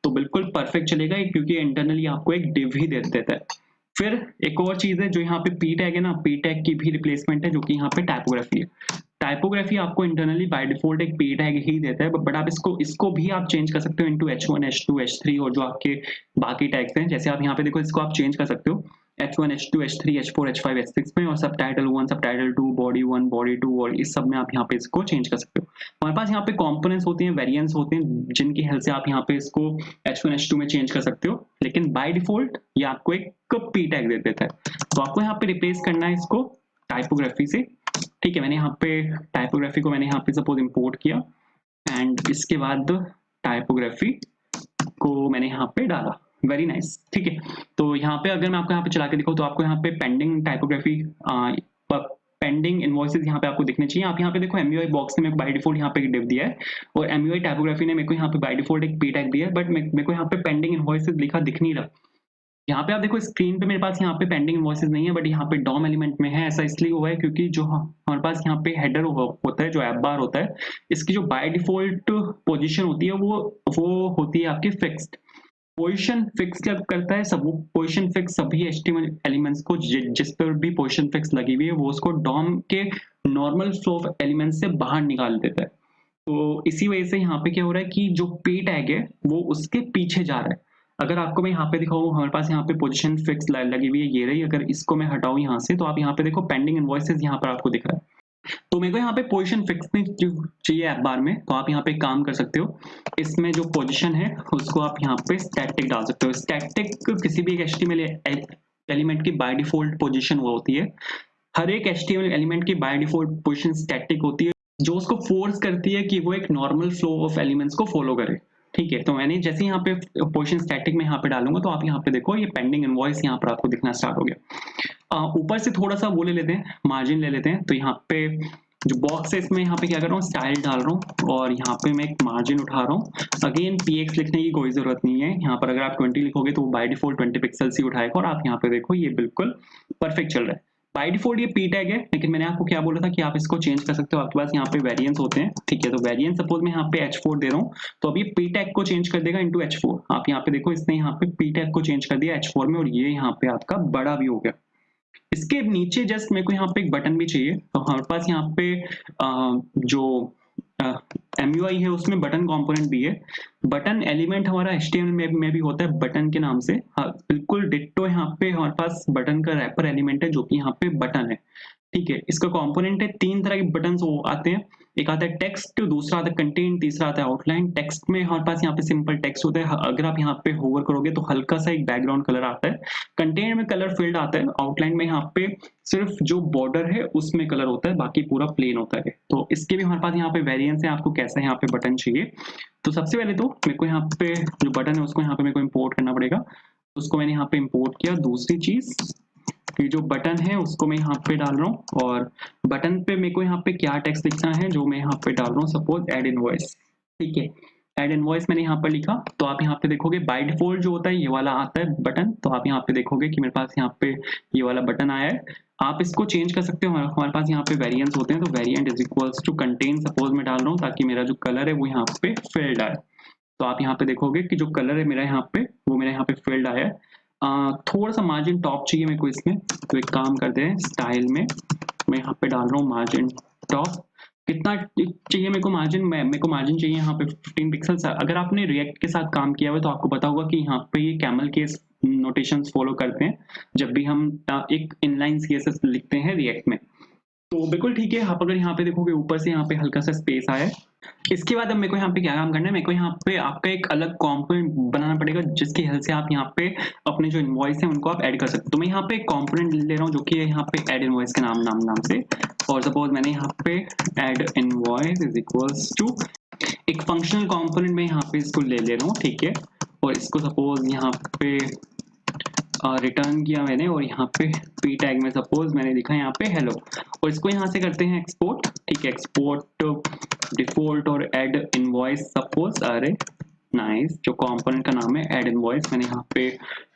तो बिल्कुल परफेक्ट चलेगा, क्योंकि इंटरनली आपको एक div ही दे देता है। फिर एक और चीज है जो यहाँ पे p टैग है ना, p टैग की भी रिप्लेसमेंट है जो कि यहाँ पे टाइपोग्राफी है। टाइपोग्राफी आपको इंटरनली बाय डिफॉल्ट एक p टैग ही देता है, बट आप इसको भी आप चेंज कर सकते हो इनटू h1 h2 h3 और जो आपके बाकी टैग्स हैं। जैसे आप यहाँ पे देखो, इसको आप चेंज कर सकते हो h1 h2 h3 h4 h5 h6 में, और सब टाइटल 1 सब टाइटल 2 बॉडी 1 बॉडी 2 और इस सब में आप यहाँ पे इसको चेंज कर सकते हो। हमारे पास यहाँ पे कंपोनेंट्स होती हैं, वेरिएंट्स होते हैं, जिनकी हेल्प से आप यहाँ पे इसको h1 h2 में चेंज कर सकते हो, लेकिन बाय डिफॉल्ट ये आपको एक p टैग दे देता है। तो आपको यहाँ पे रिप्लेस करना है इसको टाइपोग्राफी से, ठीक है। मैंने यहाँ पे टाइपोग्राफी को मैंने यहाँ पे सपोज इंपोर्ट किया, एंड इसके बाद टाइपोग्राफी को मैंने यहाँ पे डाला, वेरी नाइस, ठीक है। तो यहाँ पे अगर मैं आपको यहाँ पे चला के दिखाऊँ तो आपको यहाँ पे पेंडिंग टाइपोग्राफी पेंडिंग इनवॉइसेस यहाँ पे आपको दिखने चाहिए। आप यहाँ पे देखो MUI बॉक्स ने मेरे को बाय डिफॉल्ट यहाँ पे एक div दिया है, और MUI टाइपोग्राफी ने मेरे को यहाँ पे बाय डिफॉल्ट एक p टैग दिया है, बट मेरे को यहाँ पे पेंडिंग इनवॉइसेस लिखा दिख नहीं रहा, यहाँ पे आप देखो स्क्रीन पे मेरे पास यहाँ पे पेंडिंग इनवॉइसेस नहीं है, बट यहाँ पे डॉम एलिमेंट में है। ऐसा इसलिए हुआ है क्योंकि जो हमारे पास यहाँ पे हेडर होता है, जो ऐप बार होता है, इसकी जो बाय डिफ़ॉल्ट पोज़ीशन होती है वो होती है आपकी फिक्स्ड। पोज़ीशन फिक्स जब करता है सब, वो पोज़ीशन फिक्स सभी एचटीएमएल एलिमेंट्स को जिस पर भी पोज़ीशन फिक्स लगी हुई है, वो उसको डॉम के नॉर्मल फ्लो ऑफ एलिमेंट्स से बाहर निकाल देता है। तो इसी वजह से यहाँ पे क्या हो रहा है कि जो p टैग है वो उसके पीछे जा रहा है। अगर आपको मैं यहाँ पे दिखाऊँ, हमारे पास यहाँ पे पोजीशन फिक्स लगी हुई है, ये रही। अगर इसको मैं हटाऊँ यहाँ से, तो आप यहाँ पे देखो पेंडिंग इनवॉइसेस यहाँ पर आपको दिख रहा है। तो मेरे को यहाँ पे पोजीशन फिक्स नहीं चाहिए ऐप बार में, तो आप यहाँ पे काम कर सकते हो। इसमें जो पोजीशन है उसको आप यहाँ पे स्टैटिक डाल सकते हो। स्टैटिक किसी भी एक एचटीएमएल एलिमेंट की बाय डिफॉल्ट पोजीशन वो होती है। हर एक एचटीएमएल एलिमेंट की बाय डिफॉल्ट पोजीशन स्टैटिक होती है, जो उसको फोर्स करती है कि वो एक नॉर्मल फ्लो ऑफ एलिमेंट्स को फॉलो करे। ठीक है, तो मैंने जैसे यहाँ पे पोजीशन स्टैटिक में यहाँ पे डालूंगा, तो आप यहाँ पे देखो ये पेंडिंग इनवॉइस यहाँ पर आपको दिखना स्टार्ट हो गया। ऊपर से थोड़ा सा वो ले लेते हैं, मार्जिन ले लेते हैं। तो यहाँ पे जो बॉक्स है इसमें यहाँ पे क्या कर रहा हूँ, स्टाइल डाल रहा हूँ और यहाँ पे मैं एक मार्जिन उठा रहा हूँ। अगेन px लिखने की कोई जरूरत नहीं है। यहाँ पर अगर आप 20 लिखोगे तो बाय डिफॉल्ट 20 पिक्सल्स ही उठाएगा, और आप यहाँ पे देखो ये बिल्कुल परफेक्ट चल रहा है। बाय डिफॉल्ट ये p टैग है, लेकिन मैंने आपको क्या बोला था कि आप इसको चेंज कर सकते हो। आपके पास यहाँ पे वेरिएंस होते हैं, ठीक है। तो वेरिएंस सपोज मैं यहाँ पे h4 दे रहा हूँ, तो अब ये p टैग को चेंज कर देगा इनटू h4। आप यहाँ पे देखो इसने यहाँ पे p टैग को चेंज कर दिया h4 में, और ये यहाँ पे आपका बड़ा भी हो गया। इसके नीचे जस्ट मेरे को यहाँ पे एक बटन भी चाहिए। तो हमारे पास यहाँ पे जो MUI है उसमें बटन कंपोनेंट भी है। बटन एलिमेंट हमारा HTML में भी होता है बटन के नाम से। हाँ, बिल्कुल डिट्टो यहाँ पे हमारे पास बटन का रैपर एलिमेंट है, जो कि यहाँ पे बटन है। ठीक है, इसका कंपोनेंट है। 3 तरह के बटन्स वो आते हैं। एक आता है टेक्स्ट, दूसरा आता है कंटेंट, तीसरा आता है आउटलाइन। टेक्स्ट में हमारे पास यहाँ पे सिंपल टेक्स्ट होता है। अगर आप यहाँ पे होवर करोगे तो हल्का सा एक बैकग्राउंड कलर आता है। कंटेंट में कलर फील्ड आता है। आउटलाइन में यहाँ पे सिर्फ जो बॉर्डर है उसमें कलर होता है, बाकी पूरा प्लेन होता है। तो इसके भी हमारे पास यहाँ पे वेरिएंस है, आपको कैसा यहाँ पे बटन चाहिए। तो सबसे पहले तो मेरे को यहाँ पे जो बटन है उसको यहाँ पे मेरे को इम्पोर्ट करना पड़ेगा। उसको मैंने यहाँ पे इम्पोर्ट किया। दूसरी चीज, ये जो बटन है उसको मैं यहाँ पे डाल रहा हूँ, और बटन पे मेरे को यहाँ पे क्या टेक्स्ट लिखना है जो मैं यहाँ पे डाल रहा हूँ, सपोज एड इनवॉइस। ठीक है, एड इनवॉइस मैंने यहाँ पर लिखा। तो आप यहाँ पे देखोगे बाय डिफॉल्ट जो होता है ये वाला आता है बटन। तो आप यहाँ पे देखोगे कि मेरे पास यहाँ पे ये वाला बटन आया है। आप इसको चेंज कर सकते हो। हमारे पास यहाँ पे वेरिएंट्स होते हैं, तो variant is equals to contain suppose मैं डाल रहा हूँ, ताकि मेरा जो कलर है वो यहाँ पे फिल्ड आए। तो आप यहाँ पे देखोगे कि जो कलर है मेरा यहाँ पे, वो मेरा यहाँ पे फिल्ड आया है। थोड़ा सा मार्जिन टॉप चाहिए मेरे को इसमें, तो एक काम करते हैं, स्टाइल में मैं यहाँ पे डाल रहा हूँ मार्जिन टॉप। कितना चाहिए मेरे को मार्जिन? मेरे को मार्जिन चाहिए यहाँ पे 15 पिक्सल्स। अगर आपने रिएक्ट के साथ काम किया हुआ है तो आपको पता होगा कि यहाँ पे ये कैमल केस नोटेशंस फॉलो करते हैं जब भी हम एक इनलाइन सीएसएस लिखते हैं रिएक्ट में। तो बिल्कुल ठीक है। आप अगर यहाँ पे देखोगे ऊपर से यहाँ पे हल्का सा स्पेस आया है। इसके बाद अब मेरे को यहाँ पे क्या काम करना है, मेरे को यहाँ पे आपका एक अलग कंपोनेंट बनाना पड़ेगा, जिसकी हेल्प से आप यहाँ पे अपने जो इनवॉइस है उनको आप ऐड कर सकते हो। तो मैं यहाँ पे एक कंपोनेंट ले रहा हूँ जो कि है यहाँ पे ऐड इनवॉइस के नाम से। और सपोज मैंने यहाँ पे add invoice is equals to एक फंक्शनल कंपोनेंट में यहाँ पे इसको ले रहा हूँ, ठीक है। और इसको सपोज यहाँ पे रिटर्न किया मैंने, और यहाँ पे p टैग में सपोज मैंने लिखा यहाँ पे हेलो, और इसको यहाँ से करते हैं एक्सपोर्ट। ठीक है, एक्सपोर्ट डिफॉल्ट और ऐड इनवॉइस सपोज। अरे नाइस, जो कंपोनेंट का नाम है ऐड इनवॉइस, मैंने यहाँ पे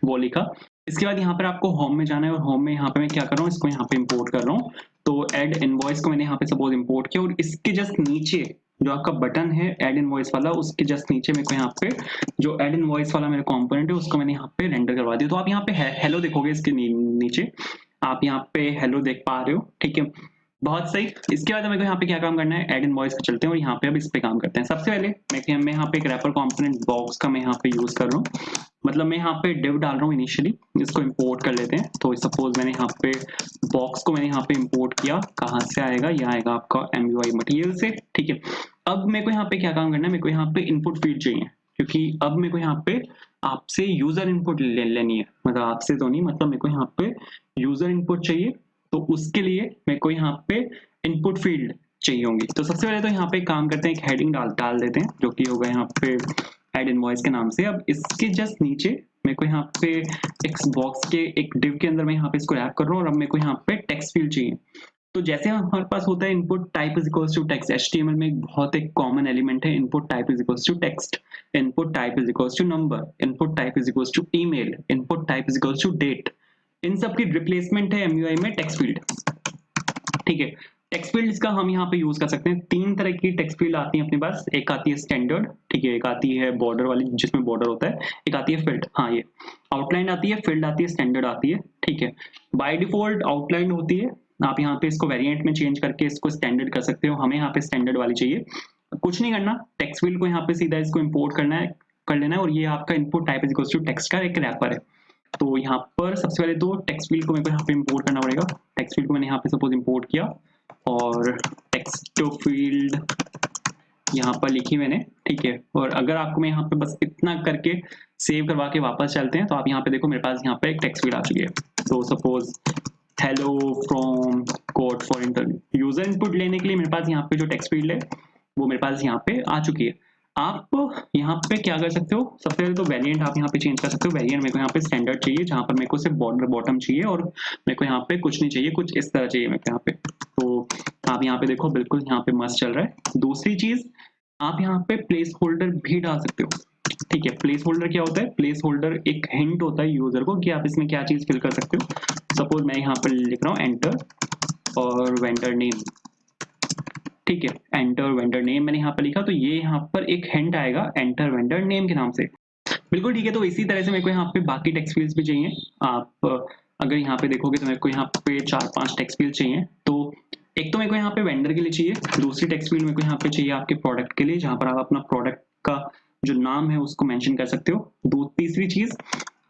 वो लिखा। इसके बाद यहाँ पर आपको होम में जाना है, और होम में यहाँ पे मैं क्या कर रहा हूँ, इसको यहाँ पे इम्पोर्ट कर रहा हूँ। तो ऐड इनवॉइस को मैंने यहाँ पे सपोज इम्पोर्ट किया, और इसके जस्ट नीचे जो आपका बटन है ऐड इनवॉइस वाला, उसके जस्ट नीचे मेरे को यहाँ पे जो ऐड इनवॉइस वाला मेरा कंपोनेंट है उसको मैंने यहाँ पे रेंडर करवा दिया। तो आप यहाँ पे हेलो देखोगे, इसके नीचे आप यहाँ पे हेलो देख पा रहे हो, ठीक है। बहुत सही। इसके बाद मेरे को यहाँ पे क्या काम करना है, ऐड इनवॉइस पे चलते हैं और यहाँ पे अब इस पे काम करते हैं। सबसे पहले मैं यहाँ पे एक रैपर कंपोनेंट बॉक्स का मैं यहाँ पे यूज कर रहा हूँ। मतलब मैं यहाँ पे डिव डाल रहा हूँ इनिशियली, इसको इंपोर्ट कर लेते हैं। तो सपोज मैंने यहाँ पे बॉक्स को मैंने यहाँ पे इंपोर्ट किया। कहाँ से आएगा? यह आएगा आपका MUI मटेरियल से, ठीक है। अब मेरे को यहाँ पे क्या काम करना है, मेरे को यहाँ पे इनपुट फील्ड चाहिए, क्योंकि अब मेरे को यहाँ पे आपसे यूजर इनपुट लेनी है। मतलब आपसे तो नहीं, मतलब मेरे को यहाँ पे यूजर इनपुट चाहिए। तो उसके लिए मेरे को यहाँ पे इनपुट फील्ड चाहिए होंगी। तो सबसे पहले तो यहाँ पे काम करते हैं, एक हेडिंग डाल देते हैं, जो कि होगा यहाँ पे ऐड इनवॉइस के नाम से। अब इसके जस्ट नीचे मेरे को यहाँ पे एक बॉक्स के एक डिव के अंदर मैं यहाँ पे इसको रैप कर रहा हूँ, और अब मेरे को यहाँ पे टेक्स्ट फील्ड चाहिए। तो जैसे हमारे पास होता है input type is equals to text, HTML में एक बहुत एक कॉमन एलिमेंट है input type is equals to text, input type is equals to number, input type is equals to email, input type is equals to date. इन सब की replacement है एमयूआई में टेक्स्ट फील्ड। ठीक है, टेक्स्ट फील्ड का हम यहाँ पे यूज कर सकते हैं। तीन तरह की टेक्स्ट फील्ड आती है अपने पास, एक आती है स्टैंडर्ड, ठीक है, एक आती है बॉर्डर वाली जिसमें बॉर्डर होता है, एक आती है फील्ड। हाँ, ये आउटलाइन आती है, फील्ड आती है, स्टैंडर्ड आती है। ठीक है, बाय डिफॉल्ट आउटलाइन होती है, आप यहाँ पे इसको वेरिएंट में चेंज करके इसको स्टैंडर्ड कर सकते हो। हमें यहाँ पे स्टैंडर्ड वाली चाहिए। कुछ नहीं करना, टेक्स्ट फील्ड को यहाँ पे सीधा इसको इंपोर्ट करना है, कर लेना है, और ये आपका input type is equals to text का एक रैपर है। तो यहाँ पर सबसे पहले तो टेक्स्ट फील्ड को मेरे को यहाँ पे इंपोर्ट करना पड़ेगा। टेक्स्ट फील्ड को मैंने यहाँ पे सपोज इंपोर्ट किया और टेक्स्ट फील्ड यहाँ पर लिखी मैंने। ठीक है, और अगर आपको मैं यहाँ पे बस इतना करके सेव करवा के वापस चलते हैं तो आप यहाँ पे देखो मेरे पास यहाँ पे एक टेक्स्ट फील्ड आ चुकी है। तो suppose hello from code for interview, user input लेने के लिए मेरे पास यहाँ पे जो टेक्स्ट फील्ड है वो मेरे पास यहाँ पे आ चुकी है। आप यहाँ पे क्या कर सकते हो, सबसे पहले तो वेरिएंट आप यहाँ पे चेंज कर सकते हो। वेरिएंट मेरे को यहाँ पे स्टैंडर्ड चाहिए, जहाँ पर मेरे को सिर्फ बॉर्डर बॉटम चाहिए और मेरे को यहाँ पे कुछ नहीं चाहिए, कुछ इस तरह चाहिए मेरे को यहाँ पे। तो आप यहाँ पे देखो बिल्कुल यहाँ पे मस्त चल रहा है। दूसरी चीज, आप यहाँ पे प्लेस होल्डर भी डाल सकते हो। ठीक है, प्लेस होल्डर क्या होता है? प्लेस होल्डर एक हिंट होता है यूजर को कि आप इसमें क्या चीज फिल कर सकते हो। सपोज मैं यहाँ पर लिख रहा हूँ एंटर और वेंडर नेम। ठीक है, एंटर वेंडर नेम मैंने यहाँ पर लिखा, तो ये यहाँ पर एक हिंट आएगा एंटर वेंडर नेम के नाम से। बिल्कुल ठीक है, तो इसी तरह से मेरे को यहाँ पे बाकी टेक्स्ट फील्ड्स भी चाहिए। आप अगर यहाँ पे देखोगे तो मेरे को यहाँ पे 4-5 टेक्स्ट फील्ड चाहिए। तो एक तो मेरे को यहाँ पे वेंडर के लिए चाहिए, दूसरी टेक्स्ट फील्ड मेरे को यहाँ पे चाहिए आपके प्रोडक्ट के लिए, जहाँ पर आप अपना प्रोडक्ट का जो नाम है उसको मेंशन कर सकते हो। तीसरी चीज,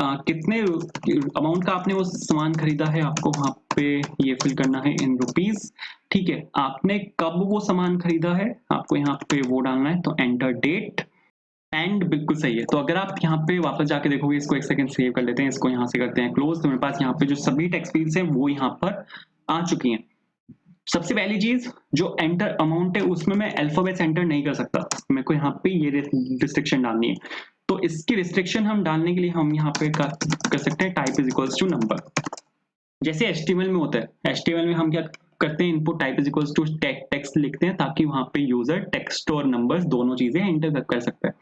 कितने अमाउंट का आपने वो सामान खरीदा है, आपको वहां पे ये फिल करना है इन रुपीज। ठीक है, आपने कब वो सामान खरीदा है आपको यहाँ पे वो डालना है, तो एंटर डेट एंड। बिल्कुल सही है। तो अगर आप यहाँ पे वापस जाके देखोगे, इसको एक सेकंड सेव कर लेते हैं, इसको यहाँ से करते हैं क्लोज, तो मेरे पास यहाँ पे जो सभी टेक्स्ट फील्ड्स हैं वो यहाँ पर आ चुकी हैं। सबसे पहली चीज, जो एंटर अमाउंट है उसमें मैं अल्फाबेट्स एंटर नहीं कर सकता, मेरे को यहाँ पे ये रिस्ट्रिक्शन डालनी है। तो इसकी रिस्ट्रिक्शन हम डालने के लिए हम यहाँ पे कर सकते हैं type is equals to number, जैसे एचटीएमएल में होता है। एचटीएमएल में हम क्या करते हैं, input type is equals to text लिखते हैं, ताकि वहां पे यूजर टेक्स्ट और नंबर्स दोनों चीजें एंटर कर सकता है।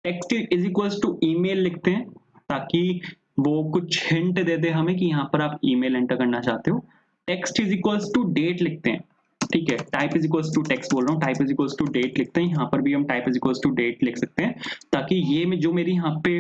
Text is equals to email लिखते हैं, ताकि वो कुछ हिंट दे दे हमें कि यहाँ पर आप ईमेल एंटर करना चाहते हो। Text is equals to date लिखते हैं। ठीक है, type is equals to text बोल रहा हूँ, type is equals to date लिखते हैं। यहाँ पर भी हम type is equals to date लिख सकते हैं, ताकि ये जो मेरी यहाँ पे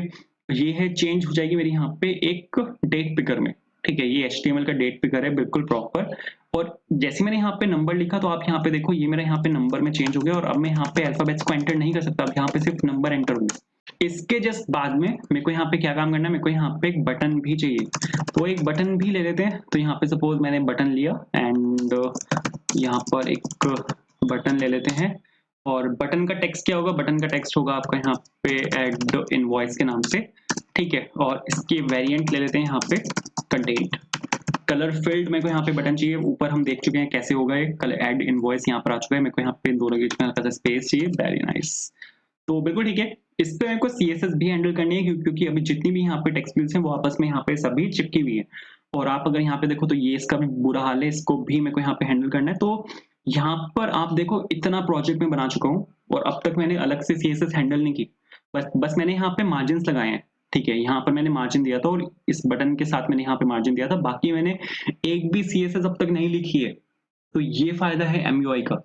ये है चेंज हो जाएगी मेरी यहाँ पे एक डेट पिकर में। ठीक है, ये HTML का डेट पिकर है बिल्कुल प्रॉपर। और जैसे मैंने यहाँ पे नंबर लिखा, तो आप यहाँ पे देखो ये मेरा यहाँ पे नंबर में चेंज हो गया, और अब मैं यहाँ पे अल्फाबेट्स को एंटर नहीं कर सकता, अब यहाँ पे सिर्फ नंबर एंटर होगा। इसके जस्ट बाद में मेरे को यहाँ पे क्या काम करना है, मेरे को यहाँ पे एक बटन भी चाहिए, तो एक बटन भी ले लेते हैं। तो यहाँ पे सपोज मैंने बटन लिया एंड यहाँ पर एक बटन ले लेते हैं, और बटन का टेक्स्ट क्या होगा, बटन का टेक्स्ट होगा आपका यहाँ पे एड इनवॉइस के नाम से। ठीक है, और इसके वेरिएंट ले लेते हैं यहाँ पे कंटेंट। कलर फील्ड मेरे को यहाँ पे बटन चाहिए, ऊपर हम देख चुके हैं कैसे होगा ये कलर एड इनवॉइस यहाँ पर आ चुका है। मेरे को यहाँ पे दोनों के बीच में हल्का सा स्पेस चाहिए, वेरी नाइस। तो बिल्कुल ठीक है, इस पे मेरे को CSS भी हैंडल करनी है, क्योंकि अभी जितनी भी यहाँ पे टेक्स्ट फील्ड्स हैं वो आपस में यहाँ पे सभी चिपकी हुई है। और आप अगर यहाँ पे देखो तो ये इसका भी बुरा हाल है, इसको भी मेरे को यहाँ पे हैंडल करना है। तो यहाँ पर आप देखो इतना प्रोजेक्ट में बना चुका हूँ, और अब तक मैंने अलग से CSS हैंडल नहीं की, बस मैंने यहाँ पे मार्जिन लगाए हैं। ठीक है, यहाँ पर मैंने मार्जिन दिया था, और इस बटन के साथ मैंने यहाँ पे मार्जिन दिया था, बाकी मैंने एक भी CSS अब तक नहीं लिखी है। तो ये फायदा है MUI का,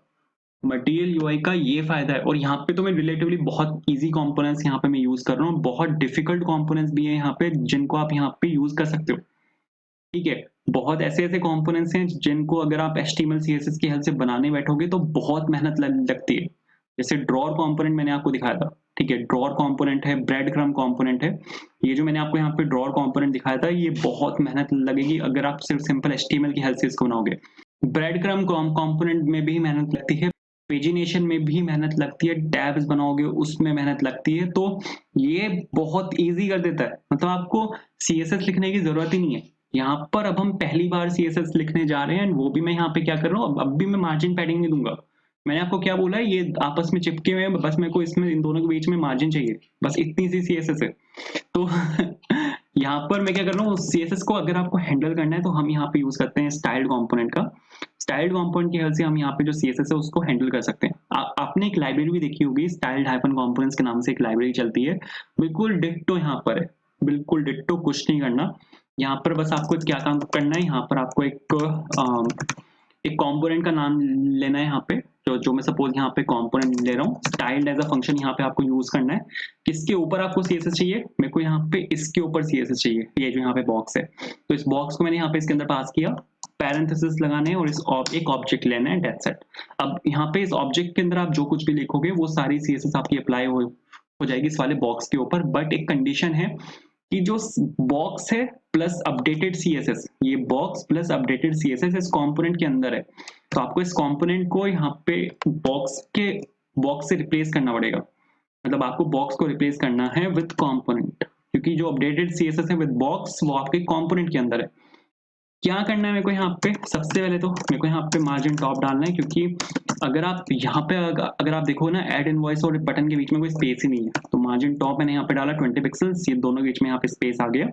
मटेरियल UI का ये फायदा है। और यहाँ पे तो मैं रिलेटिवली बहुत इजी कंपोनेंट्स यहाँ पे मैं यूज कर रहा हूँ, बहुत डिफिकल्ट कंपोनेंट्स भी है यहाँ पे जिनको आप यहाँ पे यूज कर सकते हो। ठीक है, बहुत ऐसे ऐसे कंपोनेंट्स हैं जिनको अगर आप HTML CSS की हेल्प से बनाने बैठोगे तो बहुत मेहनत लगती है। जैसे ड्रॉर कंपोनेंट मैंने आपको दिखाया था। ठीक है, ड्रॉर कंपोनेंट है, ब्रेड क्रम कंपोनेंट है। ये जो मैंने आपको यहाँ पे ड्रॉर कंपोनेंट दिखाया था, ये बहुत मेहनत लगेगी अगर आप सिर्फ सिंपल HTML की हेल्प से इसको बनाओगे। ब्रेड क्रम कंपोनेंट में भी मेहनत लगती है, पेजिनेशन में भी मेहनत लगती है, टैब्स बनाओगे उसमें मेहनत लगती है। तो ये बहुत इजी कर देता है, मतलब आपको CSS लिखने की जरूरत ही नहीं है। यहाँ पर अब हम पहली बार CSS लिखने जा रहे हैं, वो भी मैं यहाँ पे क्या कर रहा हूँ, अब भी मैं मार्जिन पैडिंग नहीं दूंगा। मैंने आपको क्या बोला है, ये आपस में चिपके हुए हैं, बस मेरे को इसमें इन दोनों के बीच में मार्जिन चाहिए, बस इतनी सी CSS है। तो यहाँ पर मैं क्या कर रहा हूँ, CSS को अगर आपको हैंडल करना है तो हम यहाँ पे यूज करते हैं स्टाइल्ड कंपोनेंट का। स्टाइल्ड कंपोनेंट की हेल्प से हम यहाँ पे जो सीएसएस है उसको हैंडल कर सकते हैं। आपने एक लाइब्रेरी भी देखी होगी, स्टाइल्ड हाइफन कंपोनेंट्स के नाम से एक लाइब्रेरी चलती है, बिल्कुल डिट्टो यहाँ पर है, बिल्कुल डिट्टो, कुछ नहीं करना। यहाँ पर बस आपको क्या काम करना है, यहाँ पर आपको एक कंपोनेंट का नाम लेना है यहाँ पे, जो मैं सपोज यहाँ पे कंपोनेंट ले रहा हूँ, स्टाइल्ड एज अ फंक्शन यहाँ पे आपको यूज करना है। किसके ऊपर आपको सीएसएस चाहिए, मेरे को यहाँ पे इसके ऊपर सीएसएस चाहिए, ये जो यहाँ पे बॉक्स है, तो इस बॉक्स को मैंने यहाँ पे इसके अंदर पास किया, पैरेंथेसिस लगाने हैं और इस एक ऑब्जेक्ट लेना है, दैट्स इट। अब यहाँ पे इस ऑब्जेक्ट के अंदर आप जो कुछ भी लिखोगे वो सारी सीएसएस आपकी अप्लाई हो जाएगी इस वाले बॉक्स के ऊपर, बट एक कंडीशन है कि जो बॉक्स है प्लस अपडेटेड सीएसएस, ये बॉक्स प्लस अपडेटेड सीएसएस इस कंपोनेंट के अंदर है, तो आपको इस कंपोनेंट को यहाँ पे बॉक्स से रिप्लेस करना पड़ेगा। मतलब आपको बॉक्स को रिप्लेस करना है विद कंपोनेंट, क्योंकि जो अपडेटेड सीएसएस है विद बॉक्स वो आपके कंपोनेंट के अंदर है। क्या करना है मेरे को यहाँ पे, सबसे पहले तो मेरे को यहाँ पे मार्जिन टॉप डालना है, क्योंकि अगर आप यहाँ पे अगर आप देखो ना, ऐड इनवॉइस और बटन के बीच में कोई स्पेस ही नहीं है, तो मार्जिन टॉप मैंने यहाँ पे डाला 20 पिक्सल्स, ये दोनों के बीच में यहाँ पे स्पेस आ गया।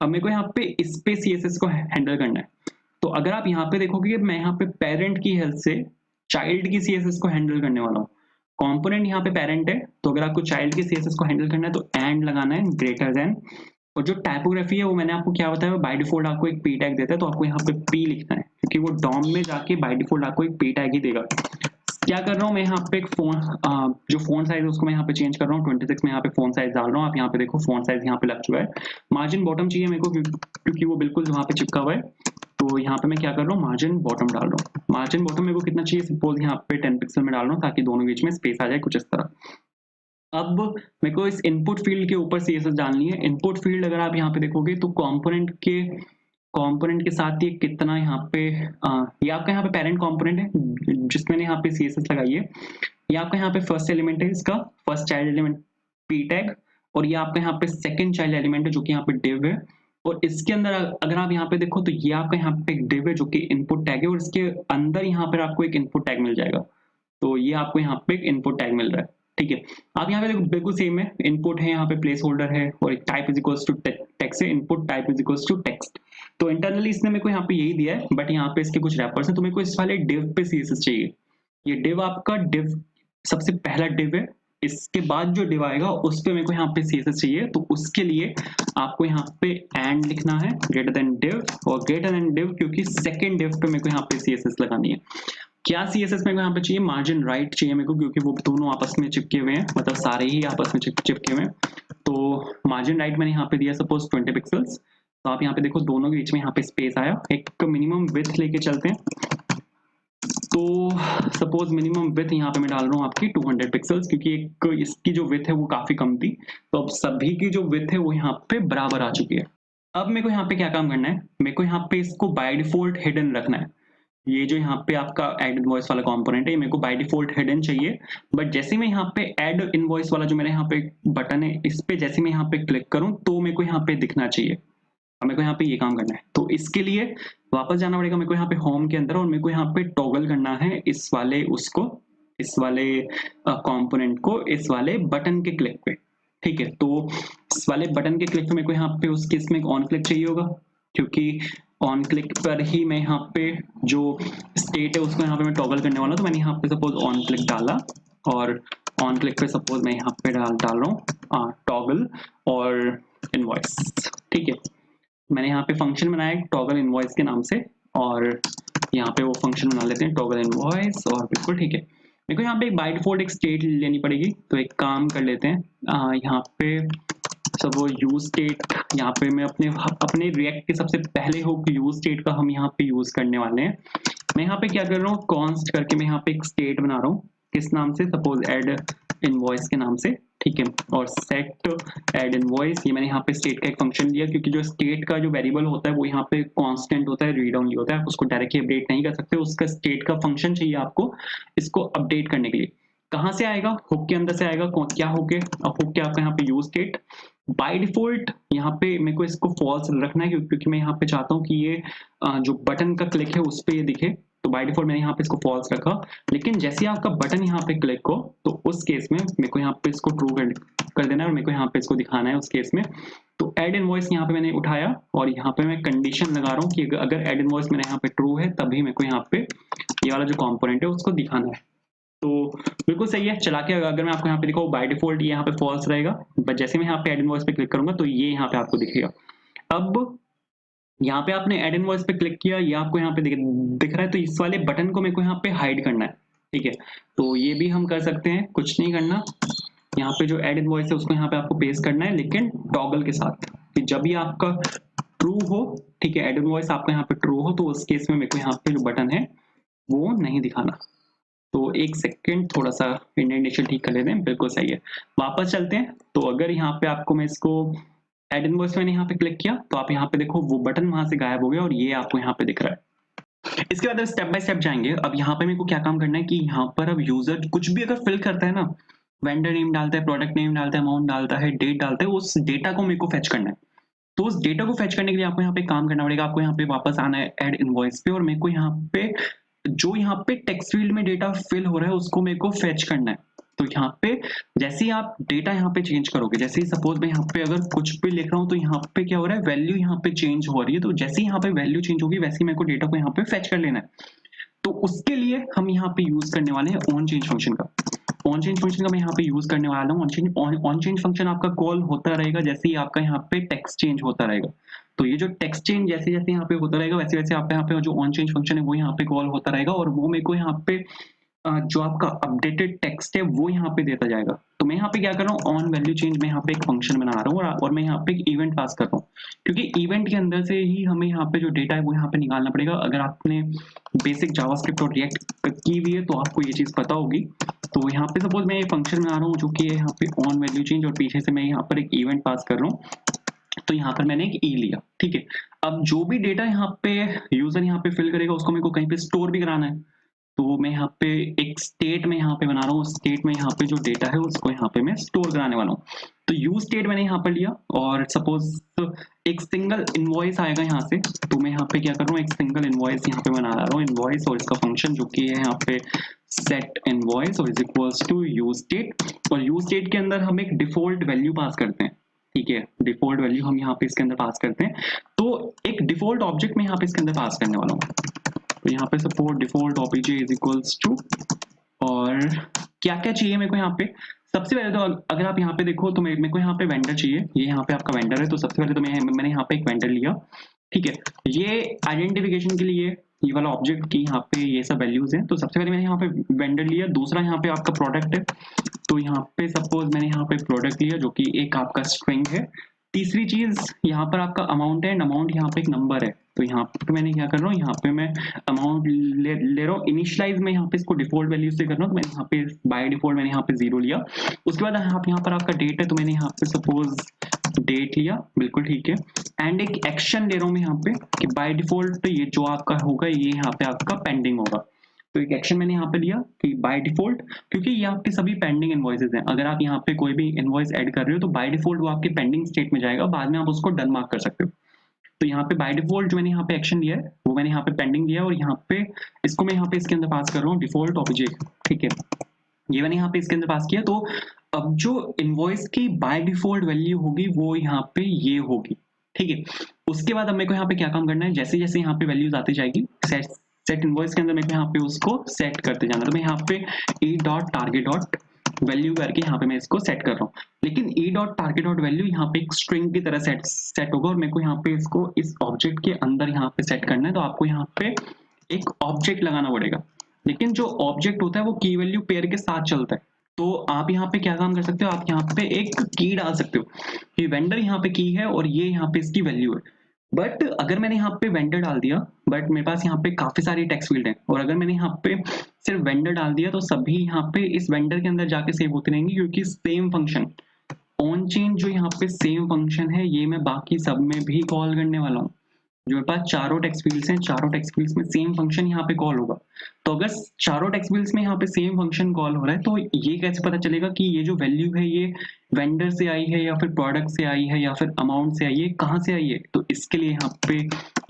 अब मेरे को यहाँ पे इस पे सीएसएस को हैंडल करना है, तो अगर आप यहाँ पे देखोगे मैं यहाँ पे पेरेंट की हेल्प से चाइल्ड की सीएसएस को हैंडल करने वाला हूँ। कंपोनेंट यहाँ पे पेरेंट है, तो अगर आपको चाइल्ड की सीएसएस को हैंडल करना है तो एंड लगाना है, ग्रेटर देन, और जो टाइपोग्राफी है वो मैंने आपको क्या बताया, बाय डिफॉल्ट आपको एक पी टैग देता है, तो आपको यहाँ पे पी लिखना है, क्योंकि वो डॉम में जाके बाय डिफॉल्ट आपको एक पी टैग ही देगा। क्या कर रहा हूँ मैं यहाँ पे एक जो फोन साइज है उसको मैं यहाँ पे चेंज कर रहा हूँ, 26 में यहाँ पे फोन साइज डाल रहा हूँ। आप यहाँ पे देखो फोन साइज यहाँ पे लग चुका है। मार्जिन बॉटम चाहिए मेरे को, क्योंकि वो बिल्कुल वहाँ पे चिपका हुआ है, तो यहाँ पे मैं क्या कर रहा हूँ, मार्जिन बॉटम डाल रहा हूँ। मार्जिन बॉटम मेरे को कितना चाहिए, सपोज यहाँ पे 10 पिक्सल में डाल रहा हूँ, ताकि दोनों बीच में स्पेस आ जाए कुछ इस तरह। अब मेरे को इस इनपुट फील्ड के ऊपर सीएसएस डालनी है। इनपुट फील्ड अगर आप यहाँ पे देखोगे तो कंपोनेंट के साथ ये कितना यहाँ पे ये आपका यहाँ पे पेरेंट कंपोनेंट है जिसमें यहाँ पे सीएसएस लगाई है। ये आपका यहाँ पे फर्स्ट एलिमेंट है, इसका first child element P tag, और ये आपका यहाँ पे सेकंड चाइल्ड एलिमेंट है जो कि यहाँ पे डिव है, और इसके अंदर अगर आप यहाँ पे देखो तो ये आपका यहाँ पे एक डिव है जो कि इनपुट टैग है, और इसके अंदर यहाँ पर आपको एक इनपुट टैग मिल जाएगा। तो ये आपको यहाँ पे एक इनपुट टैग मिल रहा है, ठीक है। आप यहाँ पे देखो बिल्कुल सेम है, इनपुट है, यहाँ पे प्लेस होल्डर है, और एक type is equals to text है, input type is equals to text. तो इंटरनली इसने मेरे को यहाँ पे यही दिया है, बट यहाँ पे इसके कुछ रैपर्स हैं, तो मेरे को इस वाले डिव पे सीएसएस चाहिए। ये डिव आपका डिव सबसे पहला डिव है, इसके बाद जो डिव आएगा उस पे मेरे को यहाँ पे सीएसएस चाहिए, तो उसके लिए आपको यहाँ पे एंड लिखना है, ग्रेटर देन डिव, और ग्रेटर देन डिव क्योंकि सेकंड डिव पे मेरे को यहाँ पे सीएसएस लगानी है। क्या सीएसएस मेरे को यहाँ पे चाहिए, मार्जिन राइट चाहिए मेरे को, क्योंकि वो दोनों आपस में चिपके हुए हैं, मतलब सारे ही आपस में चिपके हुए हैं। तो मार्जिन राइट मैंने यहाँ पे दिया सपोज 20 पिक्सल्स, तो आप यहाँ पे देखो दोनों के बीच में यहाँ पे स्पेस आया। एक मिनिमम विड्थ लेके चलते हैं, तो सपोज मिनिमम विड्थ यहाँ पे मैं डाल रहा हूँ आपकी 200 पिक्सल्स, क्योंकि एक इसकी जो विड्थ है वो काफी कम थी, तो अब सभी की जो विड्थ है वो यहाँ पे बराबर आ चुकी है। अब मेरे को यहाँ पे क्या काम करना है, मेरे को यहाँ पे इसको बाय डिफॉल्ट हिडन रखना है। ये जो यहाँ पे आपका ऐड इनवॉइस वाला कंपोनेंट है, ये मेरे को बाय डिफॉल्ट हिडन चाहिए, बट जैसे मैं यहाँ पे ऐड इनवॉइस वाला जो मेरे यहाँ पे बटन है, इस पे जैसे मैं यहाँ पे क्लिक करूं तो मेरे को यहाँ पे दिखना चाहिए। अब मेरे को यहाँ पे ये काम करना है, तो इसके लिए वापस जाना पड़ेगा मेरे को यहाँ पे होम के अंदर, और मेरे को यहाँ पे टॉगल करना है इस वाले कंपोनेंट को इस वाले बटन के क्लिक पे, ठीक है। तो इस वाले बटन के क्लिक पे मेरे को यहाँ पे उसके इसमें एक ऑन क्लिक चाहिए होगा, क्योंकि ऑन क्लिक पर ही मैं यहाँ पे जो स्टेट है उसको यहाँ पे मैं टॉगल करने वाला हूँ। तो मैंने यहाँ पे सपोज ऑन क्लिक डाला, और ऑन क्लिक पे सपोज मैं यहाँ पे डाल रहा हूँ टॉगल और इनवॉइस, ठीक है। मैंने यहाँ पे फंक्शन बनाया टॉगल इनवॉइस के नाम से, और यहाँ पे वो फंक्शन बना लेते हैं टॉगल इनवॉइस, और बिल्कुल ठीक है। मेरे को यहाँ पे बाय डिफॉल्ट एक स्टेट लेनी पड़ेगी, तो एक काम कर लेते हैं, यहाँ पे सब वो यूज स्टेट, यहाँ पे मैं अपने रिएक्ट के सबसे पहले हुक यूज स्टेट का हम यहाँ पे यूज करने वाले हैं। मैं यहाँ पे क्या कर रहा हूँ, कॉन्स्ट करके मैं यहाँ पे एक स्टेट बना रहा हूँ, किस नाम से, सपोज ऐड इनवॉइस के नाम से, ठीक है। और सेट ऐड इनवॉइस, ये मैंने यहाँ पे स्टेट का एक फंक्शन लिया, क्योंकि जो स्टेट का जो वेरिएबल होता है वो यहाँ पे कांस्टेंट होता है, रीड ओनली होता है, आप उसको डायरेक्टली अपडेट नहीं कर सकते, उसका स्टेट का फंक्शन चाहिए आपको इसको अपडेट करने के लिए। कहाँ से आएगा, हुक के अंदर से आएगा। क्या हुक है, हुक क्या आपका यहाँ पे यूज स्टेट। बाय डिफॉल्ट यहाँ पे मेरे को इसको फॉल्स रखना है, क्योंकि मैं यहाँ पे चाहता हूँ कि ये जो बटन का क्लिक है उस पर ये दिखे, तो बाय डिफॉल्ट मैंने यहाँ पे इसको फॉल्स रखा। लेकिन जैसे आपका बटन यहाँ पे क्लिक हो तो उस केस में मेरे को यहाँ पे इसको ट्रू कर देना है, और मेरे को यहाँ पे इसको दिखाना है उस केस में। तो ऐड इनवॉइस यहाँ पे मैंने उठाया, और यहाँ पे मैं कंडीशन लगा रहा हूँ कि अगर ऐड इनवॉइस मेरे यहाँ पे ट्रू है तभी मेरे को यहाँ पे ये वाला जो कंपोनेंट है उसको दिखाना है। तो बिल्कुल सही है, चला के अगर मैं आपको यहाँ पे दिखाऊँ बाय डिफ़ॉल्ट ये यहाँ पे फॉल्स रहेगा, बट जैसे मैं यहाँ पे ऐड इनवॉइस पे क्लिक करूँगा तो ये यहाँ पे आपको दिखेगा। अब यहाँ पे आपने ऐड इनवॉइस पे क्लिक किया, ये आपको यहाँ पे दिख रहा है, तो इस वाले बटन को मेरे को यहाँ पे हाइड करना है, ठीक है? तो ये भी हम कर सकते हैं, कुछ नहीं करना। यहाँ पे जो ऐड इनवॉइस है उसको यहाँ पे आपको पेस्ट करना है, लेकिन टॉगल के साथ कि जब भी आपका ट्रू हो, ठीक है, ऐड इनवॉइस आपका यहाँ पे ट्रू हो, तो उस केस में मेरे को यहाँ पे जो बटन है वो नहीं दिखाना। तो एक सेकंड थोड़ा सा इंडेंटेशन ठीक कर लेते हैं, बिल्कुल सही है। वापस चलते हैं, तो अगर यहाँ पे आपको मैं इसको ऐड इनवॉइस मैंने यहाँ पे क्लिक किया, तो आप यहाँ पे देखो वो बटन वहां से गायब हो गया और ये आपको यहाँ पे दिख रहा है। इसके बाद स्टेप बाय स्टेप जाएंगे। अब यहाँ पे मेरे को क्या काम करना है कि यहाँ पर अब यूजर कुछ भी अगर फिल करता है ना, वेंडर नेम डालता है, प्रोडक्ट नेम डालता है, अमाउंट डालता है, डेट डालता है, उस डेटा को मेरे को फेच करना है। तो उस डेटा को फेच करने के लिए आपको यहाँ पे काम करना पड़ेगा, आपको यहाँ पे वापस आना है ऐड इनवॉइस पे और मेरे को यहाँ पे जो यहाँ पे टेक्स्ट फील्ड में डेटा फिल हो रहा है उसको मेरे को फेच करना है। तो यहाँ पे जैसे ही आप डेटा यहाँ पे चेंज करोगे, जैसे ही सपोज मैं यहाँ पे अगर कुछ भी लिख रहा हूँ तो यहाँ पे क्या हो रहा है, वैल्यू यहाँ पे चेंज हो रही है, तो जैसे ही यहाँ पे वैल्यू चेंज होगी वैसे ही मेरे को डेटा को यहाँ पे फेच कर लेना है। तो उसके लिए हम यहाँ पे यूज करने वाले हैं ऑन चेंज फंक्शन का। ऑन चेंज फंक्शन का मैं यहाँ पे यूज करने वाला हूँ। ऑन चेंज फंक्शन आपका कॉल होता रहेगा जैसे ही आपका यहाँ पे टेक्स्ट चेंज होता रहेगा। तो ये जो टेक्स्ट चेंज जैसे जैसे यहाँ पे होता रहेगा वैसे वैसे आपका यहाँ पे जो ऑन चेंज फंक्शन है वो यहाँ पे कॉल होता रहेगा और वो मेरे को यहाँ पे जो आपका अपडेटेड टेक्स्ट है वो यहाँ पे देता जाएगा। तो मैं यहाँ पे क्या कर रहा हूँ, ऑन वैल्यू चेंज में यहाँ पे एक फंक्शन बना रहा हूँ और मैं यहाँ पे एक इवेंट पास कर रहा हूँ, क्योंकि इवेंट के अंदर से ही हमें यहाँ पे जो डेटा है वो यहाँ पे निकालना पड़ेगा। अगर आपने बेसिक जावास्क्रिप्ट और रिएक्ट की हुई है तो आपको ये चीज पता होगी। तो यहाँ पे सपोज मैं ये फंक्शन बना रहा हूँ जो कि है यहाँ पे ऑन वैल्यू चेंज और पीछे से मैं यहाँ पर एक इवेंट पास कर रहा हूँ। तो यहाँ पर मैंने एक ई लिया, ठीक है। अब जो भी डेटा यहाँ पे यूजर यहाँ पे फिल करेगा उसको मेरे को कहीं पे स्टोर भी कराना है। तो मैं यहाँ पे एक स्टेट में यहाँ पे बना रहा हूँ, स्टेट में यहाँ पे जो डेटा है उसको यहाँ पे मैं स्टोर कराने वाला हूँ। तो यूज स्टेट मैंने यहाँ पर लिया और सपोज एक सिंगल इनवॉइस आएगा यहाँ से, तो मैं यहाँ पे क्या कर रहा हूँ, एक सिंगल इनवॉइस यहाँ पे बना रहा हूँ, इनवॉइस और इसका फंक्शन जो कि है यहाँ पे सेट इनवॉइस और is equals to use state. और यूज स्टेट के अंदर हम एक डिफॉल्ट वैल्यू पास करते हैं, ठीक है, डिफॉल्ट वैल्यू हम यहाँ पे इसके अंदर पास करते हैं। तो एक डिफॉल्ट ऑब्जेक्ट में यहाँ पे इसके अंदर पास करने वाला हूँ। तो यहाँ पे suppose default object is equals to, और क्या क्या चाहिए मेरे को यहाँ पे, सबसे पहले तो अगर आप यहाँ पे देखो तो मेरे को यहाँ पे वेंडर चाहिए, ये यहाँ पे आपका वेंडर है। तो सबसे पहले तो मैंने यहाँ पे एक वेंडर लिया, ठीक है। ये आइडेंटिफिकेशन के लिए ये वाला ऑब्जेक्ट की यहाँ पे ये सब वैल्यूज हैं। तो सबसे पहले मैंने यहाँ पे वेंडर लिया। दूसरा यहाँ पे आपका प्रोडक्ट है, तो यहाँ पे सपोज मैंने यहाँ पे प्रोडक्ट लिया जो कि एक आपका स्ट्रिंग है। तीसरी चीज यहाँ पर आपका अमाउंट है, अमाउंट यहाँ पे एक नंबर है। तो यहाँ पे मैंने क्या कर रहा हूँ, यहाँ पे मैं अमाउंट ले रहा हूँ, इनिशियलाइज में यहाँ पे इसको डिफॉल्ट वैल्यू से कर रहा हूँ। तो मैंने यहाँ पे बाय डिफॉल्ट मैंने यहाँ पे 0 लिया। उसके बाद यहाँ पर आपका डेट है, तो मैंने यहाँ पे सपोज डेट लिया, बिल्कुल ठीक है। एंड एक एक्शन ले रहा हूँ मैं यहाँ पे कि बाय डिफॉल्ट ये जो आपका होगा ये यहाँ पे आपका पेंडिंग होगा। तो एक एक्शन मैंने यहाँ पे लिया कि बाय डिफॉल्ट, क्योंकि ये आपके सभी पेंडिंग इनवॉइसेज हैं। अगर आप यहाँ पे कोई भी इनवॉइस ऐड कर रहे हो तो बाय डिफॉल्ट वो आपके पेंडिंग स्टेट में जाएगा, बाद में आप उसको डन मार्क कर सकते हो। तो यहाँ पे बाय डिफॉल्ट जो मैंने यहाँ पे एक्शन लिया है वो मैंने यहाँ पे पेंडिंग लिया और यहाँ पे इसको मैं यहाँ पे इसके अंदर पास कर रहा हूँ डिफॉल्ट ऑब्जेक्ट, ठीक है। ये मैंने यहाँ पे इसके अंदर पास किया। तो अब जो इनवॉइस की बाय डिफॉल्ट वैल्यू होगी वो यहाँ पे ये होगी, ठीक है। उसके बाद अब मेरे को यहाँ पे क्या काम करना है, जैसे जैसे यहाँ पे वैल्यूज आती जाएगी सेट इनवॉइस के अंदर मेरे को यहाँ पे उसको सेट करते जाना। तो मैं यहाँ पे E dot target dot value करके यहाँ पे मैं इसको सेट कर रहा हूँ। लेकिन E dot target dot value यहाँ पे एक स्ट्रिंग की तरह सेट होगा और मेरे को यहाँ पे इसको इस ऑब्जेक्ट के अंदर यहाँ पे सेट करना है। तो आपको यहाँ पे एक ऑब्जेक्ट लगाना पड़ेगा, लेकिन जो ऑब्जेक्ट होता है वो की वैल्यू पेयर के साथ चलता है। तो आप यहाँ पे क्या काम कर सकते हो, आप यहाँ पे एक की डाल सकते हो कि वेंडर यहाँ पे की है और ये यहाँ पे इसकी वैल्यू है। बट अगर मैंने यहाँ पे वेंडर डाल दिया, बट मेरे पास यहाँ पे काफी सारी टेक्स्ट फील्ड है और अगर मैंने यहाँ पे सिर्फ वेंडर डाल दिया तो सभी यहाँ पे इस वेंडर के अंदर जाके सेव होते रहेंगे, क्योंकि सेम फंक्शन ऑन चेन जो यहाँ पे सेम फंक्शन है ये मैं बाकी सब में भी कॉल करने वाला हूँ। जो मेरे पास चारों टेक्स्ट फील्ड्स हैं, चारों टेक्स्ट फील्ड्स में सेम फंक्शन यहाँ पे कॉल होगा। तो अगर चारों टेक्स्ट फील्ड्स में यहाँ पे सेम फंक्शन कॉल हो रहा है तो ये कैसे पता चलेगा कि ये जो वैल्यू है ये वेंडर से आई है या फिर प्रोडक्ट से आई है या फिर अमाउंट से आई है, कहाँ से आई है। तो इसके लिए यहाँ पे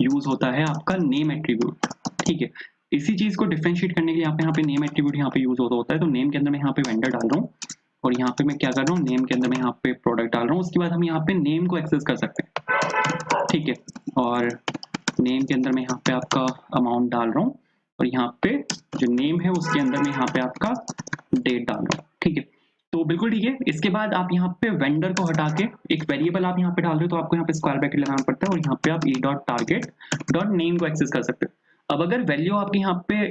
यूज होता है आपका नेम एट्रीब्यूट, ठीक है। इसी चीज को डिफरेंशिएट करने के लिए यहाँ पे नेम एट्रीब्यूट यहाँ पे यूज होता है। तो नेम के अंदर मैं यहाँ पे वेंडर डाल रहा हूँ और यहाँ पे मैं क्या कर रहा हूँ, नेम के अंदर मैं यहाँ पे प्रोडक्ट डाल रहा हूँ। उसके बाद हम यहाँ पे नेम को एक्सेस कर सकते हैं, ठीक है। और नेम के अंदर मैं यहाँ पे आपका अमाउंट डाल रहा हूँ और यहाँ पे जो नेम है उसके अंदर में यहाँ पे आपका डेट डाल रहा हूँ, ठीक है। तो बिल्कुल ठीक है। इसके बाद आप यहाँ पे वेंडर को हटा के एक वेरिएबल आप यहाँ पे डाल रहे हो, तो आपको यहाँ पे स्क्वायर ब्रैकेट लगाना पड़ता है और यहाँ पे आप E dot target dot name को एक्सेस कर सकते हो। अब अगर वैल्यू आपकी यहाँ पे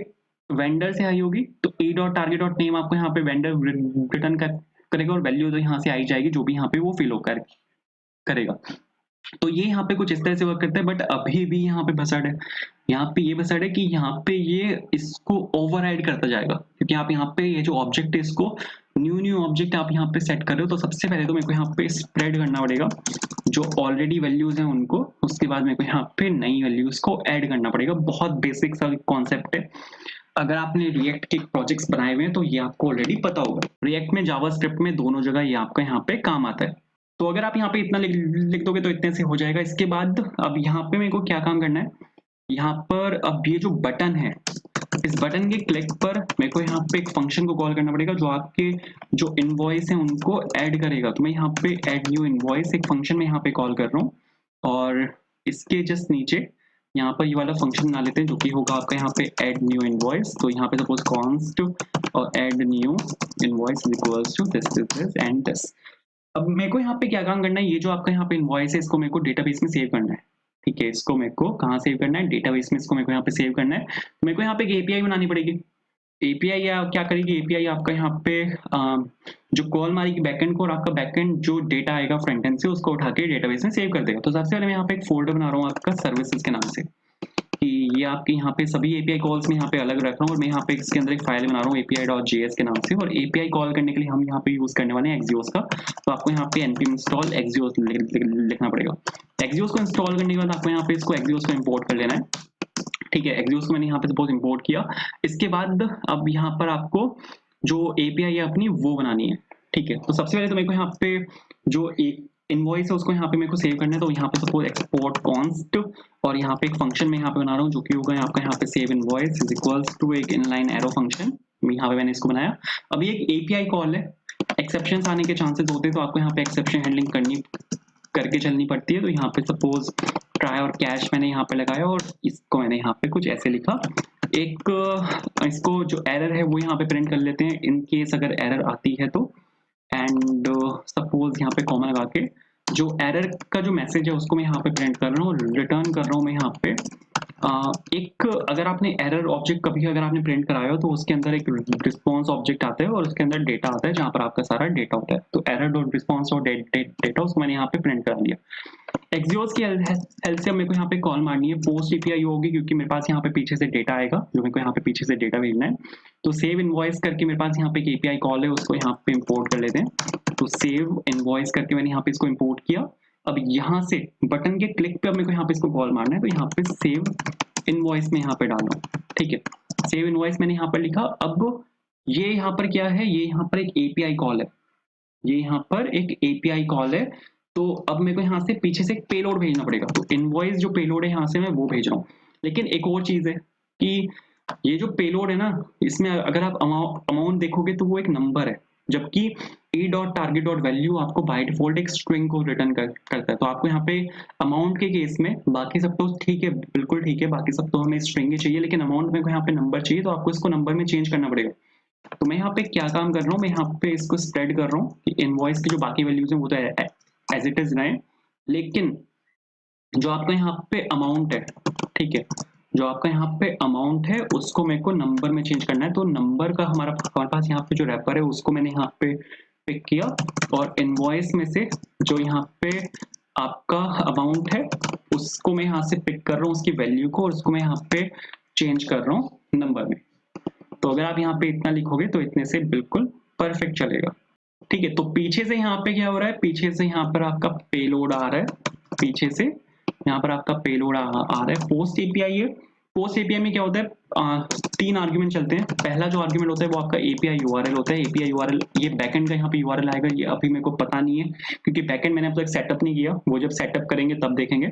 वेंडर से आई होगी तो E dot target dot name आपको यहाँ पे वेंडर रिटर्न करेगा और वैल्यू तो यहाँ से आई जाएगी जो भी यहाँ पे वो फिल होकर करेगा। तो ये यहाँ पे कुछ इस तरह से वर्क करता है, बट अभी भी यहाँ पे बसड़ है। यहाँ पे ये बसड़ है कि यहाँ पे ये इसको ओवरराइड करता जाएगा, क्योंकि आप यहाँ पे ये जो ऑब्जेक्ट है इसको न्यू ऑब्जेक्ट आप यहाँ पे सेट कर रहे हो। तो सबसे पहले तो मेरे को यहाँ पे स्प्रेड करना पड़ेगा जो ऑलरेडी वैल्यूज हैं उनको, उसके बाद मेरे को यहाँ पे नई वैल्यूज को ऐड करना पड़ेगा। बहुत बेसिक सा कॉन्सेप्ट है। अगर आपने रिएक्ट के प्रोजेक्ट्स बनाए हुए हैं तो ये आपको ऑलरेडी पता होगा। रिएक्ट में, जावास्क्रिप्ट में, दोनों जगह ये आपका यहाँ पे काम आता है। तो अगर आप यहाँ पे इतना लिख दोगे तो इतने से हो जाएगा। इसके बाद अब यहाँ पे मेरे को क्या काम करना है, यहाँ पर अब ये जो बटन है, इस बटन के क्लिक पर मेरे को यहाँ पे एक फंक्शन को कॉल करना पड़ेगा जो आपके जो इनवॉइस है उनको ऐड करेगा। तो मैं यहाँ पे ऐड न्यू इनवॉइस एक फंक्शन में यहाँ पे कॉल कर रहा हूँ और इसके जस्ट नीचे यहाँ पर ये वाला फंक्शन बना लेते हैं जो कि होगा आपका यहाँ पे ऐड न्यू इनवॉइस। तो यहाँ पे सपोज कॉन्स्ट और add new invoice equals to this and this. अब मेरे को यहाँ पे क्या काम करना है, ये जो आपका यहाँ पे इनवॉइस है इसको मेरे को डेटाबेस में सेव करना है, ठीक है। इसको मेरे को कहाँ सेव करना है, डेटाबेस में इसको मेरे को यहाँ पे सेव करना है। तो मेरे को यहाँ पे एक एपीआई बनानी पड़ेगी। एपीआई या क्या करेगी, एपीआई आपका यहाँ पे जो कॉल मारेगी बैकएंड को और आपका बैकएंड जो डेटा आएगा फ्रंट एंड से उसको उठा के डेटाबेस में सेव कर देगा। तो सबसे पहले मैं यहाँ पे एक फोल्डर बना रहा हूँ आपका सर्विसेज के नाम से, कि ये आपके यहाँ पे सभी एपीआई कॉल्स में यहाँ पे अलग रख रहा हूँ और मैं यहाँ पे इसके अंदर एक फाइल बना रहा हूँ api.js के नाम से। और एपीआई कॉल करने के लिए हम यहाँ पे यूज करने वाले हैं एक्सियोस का। तो आपको यहाँ पे npm install एक्सियोस लिखना पड़ेगा। एक्सियोस को इंस्टॉल करने के बाद आपको यहाँ पे इसको एक्सियोस को इंपोर्ट कर लेना है, ठीक है। एक्सियोस को मैंने यहाँ पे सपोज इंपोर्ट किया। इसके बाद अब यहाँ पर आपको जो एपीआई है अपनी वो बनानी है, ठीक है। तो सबसे पहले तो मेरे को यहाँ पे जो इनवॉइस है उसको यहाँ पे मेरे को सेव करना है। तो यहाँ पे सपोज एक्सपोर्ट कॉन्स्ट और यहाँ पे एक फंक्शन मैं यहाँ पे बना रहा हूँ जो कि होगा आपका यहाँ पे save invoice is equals to एक इनलाइन एरो फंक्शन। यहाँ पे मैंने इसको बनाया। अब ये एक एपीआई कॉल है, एक्सेप्शंस आने के चांसेस होते हैं तो आपको यहाँ पे एक्सेप्शन हैंडलिंग करके चलनी पड़ती है। तो यहाँ पे सपोज ट्राई और कैश मैंने यहाँ पे लगाया और इसको मैंने यहाँ पे कुछ ऐसे लिखा। एक इसको जो एरर है वो यहाँ पे प्रिंट कर लेते हैं इन केस अगर एरर आती है तो। एंड सपोज यहाँ पे कॉमा लगा के जो एरर का जो मैसेज है उसको मैं यहाँ पे प्रिंट कर रहा हूँ, रिटर्न कर रहा हूँ मैं यहाँ पे एक, अगर आपने एरर ऑब्जेक्ट कभी अगर आपने प्रिंट कराया हो तो उसके अंदर एक रिस्पॉन्स ऑब्जेक्ट आता है और उसके अंदर डेटा आता है जहाँ पर आपका सारा डेटा होता है। तो एरर डॉट रिस्पॉन्स और डेटा उसको मैंने यहाँ पे प्रिंट करा दिया। एक्सियोस की हेल्प से मेरे को यहाँ पे कॉल मारनी है, पोस्ट एपीआई होगी क्योंकि मेरे पास यहाँ पे पीछे से डेटा आएगा जो मेरे को यहाँ पे पीछे से डेटा भेजना है। तो सेव इनवॉइस करके मेरे पास यहाँ पे एक एपीआई कॉल है उसको यहाँ पे इंपोर्ट कर लेते हैं। तो सेव इनवॉइस करके मैंने यहाँ पे इसको इंपोर्ट किया। अब यहाँ से बटन के क्लिक पे अब मेरे को यहाँ पे इसको कॉल मारना है। तो यहाँ पे सेव इनवॉइस में यहाँ पे डाल रहा हूँ, ठीक है। सेव इनवॉइस मैंने यहाँ पर लिखा। अब ये यहाँ पर क्या है, ये यहाँ पर एक एपीआई कॉल है, ये यहाँ पर एक एपीआई कॉल है। तो अब मेरे को यहाँ से पीछे से एक पेलोड भेजना पड़ेगा। तो इनवॉइस जो पेलोड है यहाँ से मैं वो भेज रहा हूँ। लेकिन एक और चीज है कि ये जो पेलोड है ना, इसमें अगर आप अमाउंट देखोगे तो वो एक नंबर है, जबकि e dot target dot value आपको बाय डिफॉल्ट एक स्ट्रिंग को रिटर्न करता है। तो आपको यहाँ पे अमाउंट के केस में बाकी सब तो ठीक है, बिल्कुल ठीक है, बाकी सब तो हमें स्ट्रिंग ही चाहिए, लेकिन अमाउंट में को यहाँ पे नंबर चाहिए तो आपको इसको नंबर में चेंज करना पड़ेगा। तो मैं यहाँ पे क्या काम कर रहा हूँ, मैं यहाँ पे इसको स्प्रेड कर रहा हूँ कि इनवॉइस की जो बाकी वैल्यूज हैं वो तो एज इट इज रहे, लेकिन जो आपका यहाँ पे अमाउंट है, ठीक है, जो आपका यहाँ पे अमाउंट है उसको मेरे को नंबर में चेंज करना है। तो नंबर का हमारे पास यहाँ पे जो रैपर है उसको मैंने यहाँ पे पिक किया और इनवॉइस में से जो यहाँ पे आपका अमाउंट है उसको मैं यहाँ से पिक कर रहा हूँ उसकी वैल्यू को, और उसको मैं यहाँ पे चेंज कर रहा हूँ नंबर में। तो अगर आप यहाँ पे इतना लिखोगे तो इतने से बिल्कुल परफेक्ट चलेगा, ठीक है। तो पीछे से यहाँ पे क्या हो रहा है, पीछे से यहाँ पर आपका पेलोड आ रहा है, पीछे से यहाँ पर आपका पेलोड आ रहा है। पोस्ट एपीआई है, पोस्ट एपीआई में क्या होता है, 3 आर्ग्यूमेंट चलते हैं। पहला जो आर्ग्यूमेंट होता है वो आपका एपीआई यूआरएल होता है। एपीआई यूआरएल ये बैकएंड का यहाँ पे यूआरएल आएगा, ये अभी मेरे को पता नहीं है क्योंकि बैकएंड मैंने अब तक सेटअप नहीं किया, वो जब सेटअप करेंगे तब देखेंगे।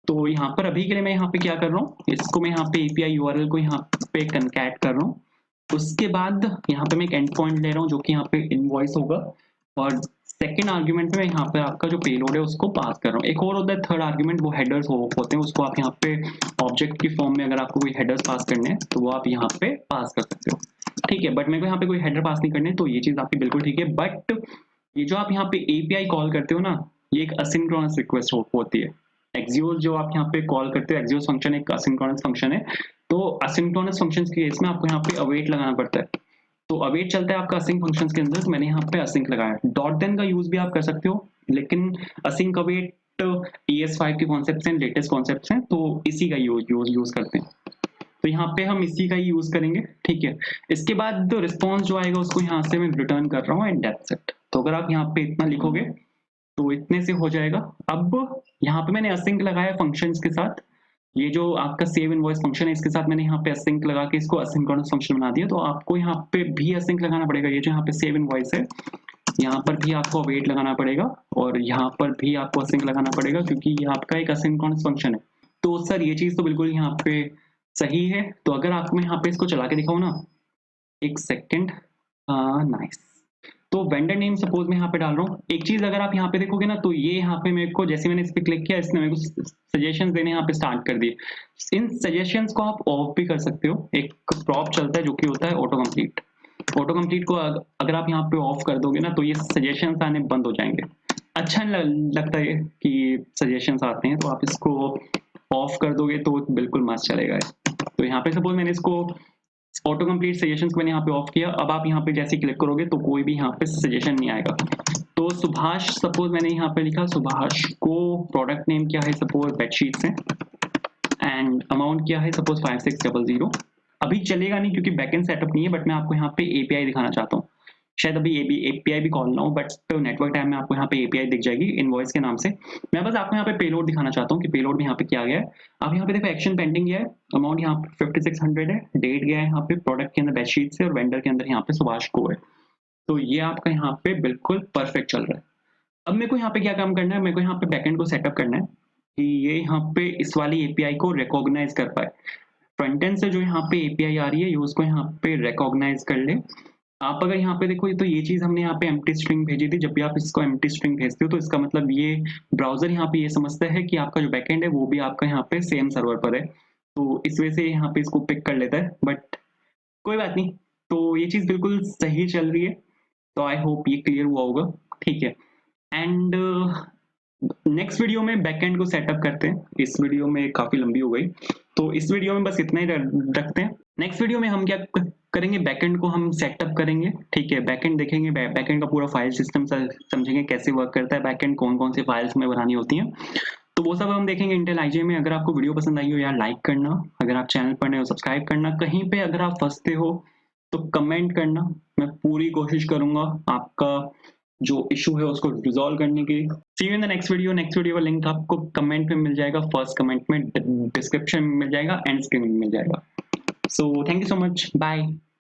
तो यहाँ पर अभी के लिए मैं यहाँ पे क्या कर रहा हूँ, इसको मैं यहाँ पे एपीआई यूआरएल को यहाँ पे कनकैट कर रहा हूँ। उसके बाद यहाँ पे मैं एक एंड पॉइंट ले रहा हूँ जो कि यहाँ पे इनवॉइस होगा, और सेकंड आर्गुमेंट में यहाँ पे आपका जो पेलोड है उसको पास कर रहा हूँ। एक और होता है थर्ड आर्गुमेंट, वो हेडर्स होते हैं, उसको आप यहाँ पे ऑब्जेक्ट की फॉर्म में अगर आपको कोई हेडर्स पास करने हैं तो वो आप यहाँ पे पास कर सकते हो, ठीक है। बट मेरे को यहाँ पे कोई हेडर पास नहीं करने, तो ये चीज आपकी बिल्कुल ठीक है। बट ये जो आप यहाँ पे एपीआई कॉल करते हो ना, ये एक असिंक्रोनस रिक्वेस्ट होती है। एक्सियोस जो आप यहाँ पे कॉल करते हो, एक्सियोस फंक्शन एक असिंक्रोनस फंक्शन है। तो असिंक्रोनस फंक्शन के केस में आपको यहाँ पे अवेट लगाना पड़ता है। तो अवेट चलता है आपका असिंक फंक्शंस के अंदर, तो मैंने यहाँ पे असिंक लगाया। डॉट देन का यूज भी आप कर सकते हो, लेकिन असिंक अवेट ES5 के कॉन्सेप्ट हैं, लेटेस्ट कॉन्सेप्ट हैं, तो इसी का यूज करते हैं। तो यहाँ पे हम इसी का ही यूज करेंगे, ठीक है। इसके बाद रिस्पॉन्स जो आएगा उसको यहाँ से मैं रिटर्न कर रहा हूँ एंड दैट्स इट। तो अगर आप यहाँ पे इतना लिखोगे तो इतने से हो जाएगा। अब यहाँ पे मैंने असिंक लगाया फंक्शंस के साथ, ये जो आपका सेव इनवॉइस फंक्शन है इसके साथ मैंने यहाँ पे असिंक लगा के इसको असिंक्रोनस फंक्शन बना दिया। तो आपको यहाँ पे भी असिंक लगाना पड़ेगा। ये जो यहाँ पे सेव इनवॉइस है यहाँ पर भी आपको अवेट लगाना पड़ेगा और यहाँ पर भी आपको असिंक लगाना पड़ेगा, क्योंकि ये आपका एक असिंक्रोनस फंक्शन है। तो सर ये चीज तो बिल्कुल यहाँ पे सही है। तो अगर आपको मैं यहाँ पे इसको चला के दिखाऊं ना, एक सेकेंड, नाइस। तो वेंडर नेम सपोज मैं यहाँ पे डाल रहा हूँ। एक चीज अगर आप यहाँ पे देखोगे ना, तो ये यहाँ पे मेरे को, जैसे मैंने इस पे क्लिक किया, इसने मेरे को सजेशंस देने यहाँ पे स्टार्ट कर दिए। इन सजेशंस को आप ऑफ भी कर सकते हो। एक प्रॉप चलता है जो कि होता है ऑटो कंप्लीट। ऑटो कंप्लीट को अगर आप यहाँ पे ऑफ कर दोगे ना, तो ये सजेशंस आने बंद हो जाएंगे। अच्छा नहीं लगता है कि सजेशंस आते हैं, तो आप इसको ऑफ कर दोगे तो बिल्कुल मस्त चलेगा। तो यहाँ पे सपोज मैंने इसको ऑटो कंप्लीट सजेशंस मैंने यहाँ पे ऑफ किया। अब आप यहाँ पे जैसे क्लिक करोगे तो कोई भी यहाँ पे सजेशन नहीं आएगा। तो सुभाष सपोज मैंने यहाँ पे लिखा, सुभाष को प्रोडक्ट नेम क्या है सपोज बेडशीट्स है, एंड अमाउंट क्या है सपोज 5600। अभी चलेगा नहीं क्योंकि बैकएंड सेटअप नहीं है, बट मैं आपको यहाँ पे एपीआई दिखाना चाहता हूँ। शायद अभी एपीआई भी कॉल ना हो, बट नेटवर्क टाइम में आपको यहाँ पे एपीआई दिख जाएगी इनवॉइस के नाम से। मैं बस आपको यहाँ पे पेलोड दिखाना चाहता हूँ कि पेलोड में यहाँ पे क्या गया है। आप यहाँ पे देखो एक्शन पेंडिंग गया है, अमाउंट यहाँ पे 5600 है, डेट गया है यहाँ पे प्रोडक्ट के अंदर बेडशीट से, और वेंडर के अंदर यहाँ पे सुभाष को है। तो ये आपका यहाँ पे बिल्कुल परफेक्ट चल रहा है। अब मेरे को यहाँ पे क्या काम करना है, मेरे को यहाँ पे बैकएंड को सेटअप करना है कि ये यहाँ पे इस वाली एपीआई को रिकॉग्नाइज कर पाए। फ्रंट एंड से जो यहाँ पे एपीआई आ रही है, ये उसको यहाँ पे रिकॉग्नाइज कर ले। आप अगर यहाँ पे देखो, तो ये चीज हमने यहाँ पे एम्प्टी स्ट्रिंग भेजी थी। जब भी आप इसको एम्प्टी स्ट्रिंग भेजते हो तो इसका मतलब ये ब्राउजर यहाँ पे ये समझता है कि आपका जो बैकएंड है वो भी आपका यहाँ पे सेम सर्वर पर है। तो इस वजह से यहाँ पे इसको पिक कर लेता है, बट कोई बात नहीं। तो ये चीज बिल्कुल सही चल रही है। तो आई होप ये क्लियर हुआ होगा, ठीक है। एंड नेक्स्ट वीडियो में बैकएंड को सेटअप करते हैं। इस वीडियो में काफी लंबी हो गई, तो इस वीडियो में बस इतना ही रखते हैं। नेक्स्ट वीडियो में हम क्या करेंगे, बैकएंड को हम सेटअप करेंगे, ठीक है। बैकएंड देखेंगे, बैकएंड का पूरा फाइल सिस्टम समझेंगे कैसे वर्क करता है बैकएंड, कौन कौन सी फाइल्स में बनानी होती हैं, तो वो सब हम देखेंगे इंटेल आईजे में। अगर आपको वीडियो पसंद आई हो यार लाइक करना, अगर आप चैनल पर नए हो सब्सक्राइब करना, कहीं पे अगर आप फंसते हो तो कमेंट करना। मैं पूरी कोशिश करूंगा आपका जो इशू है उसको रिजॉल्व करने की। See you in the next video. Next video का लिंक आपको कमेंट में मिल जाएगा, फर्स्ट कमेंट में, डिस्क्रिप्शन में मिल जाएगा, एंड स्क्रीन में मिल जाएगा। So thank you so much, bye.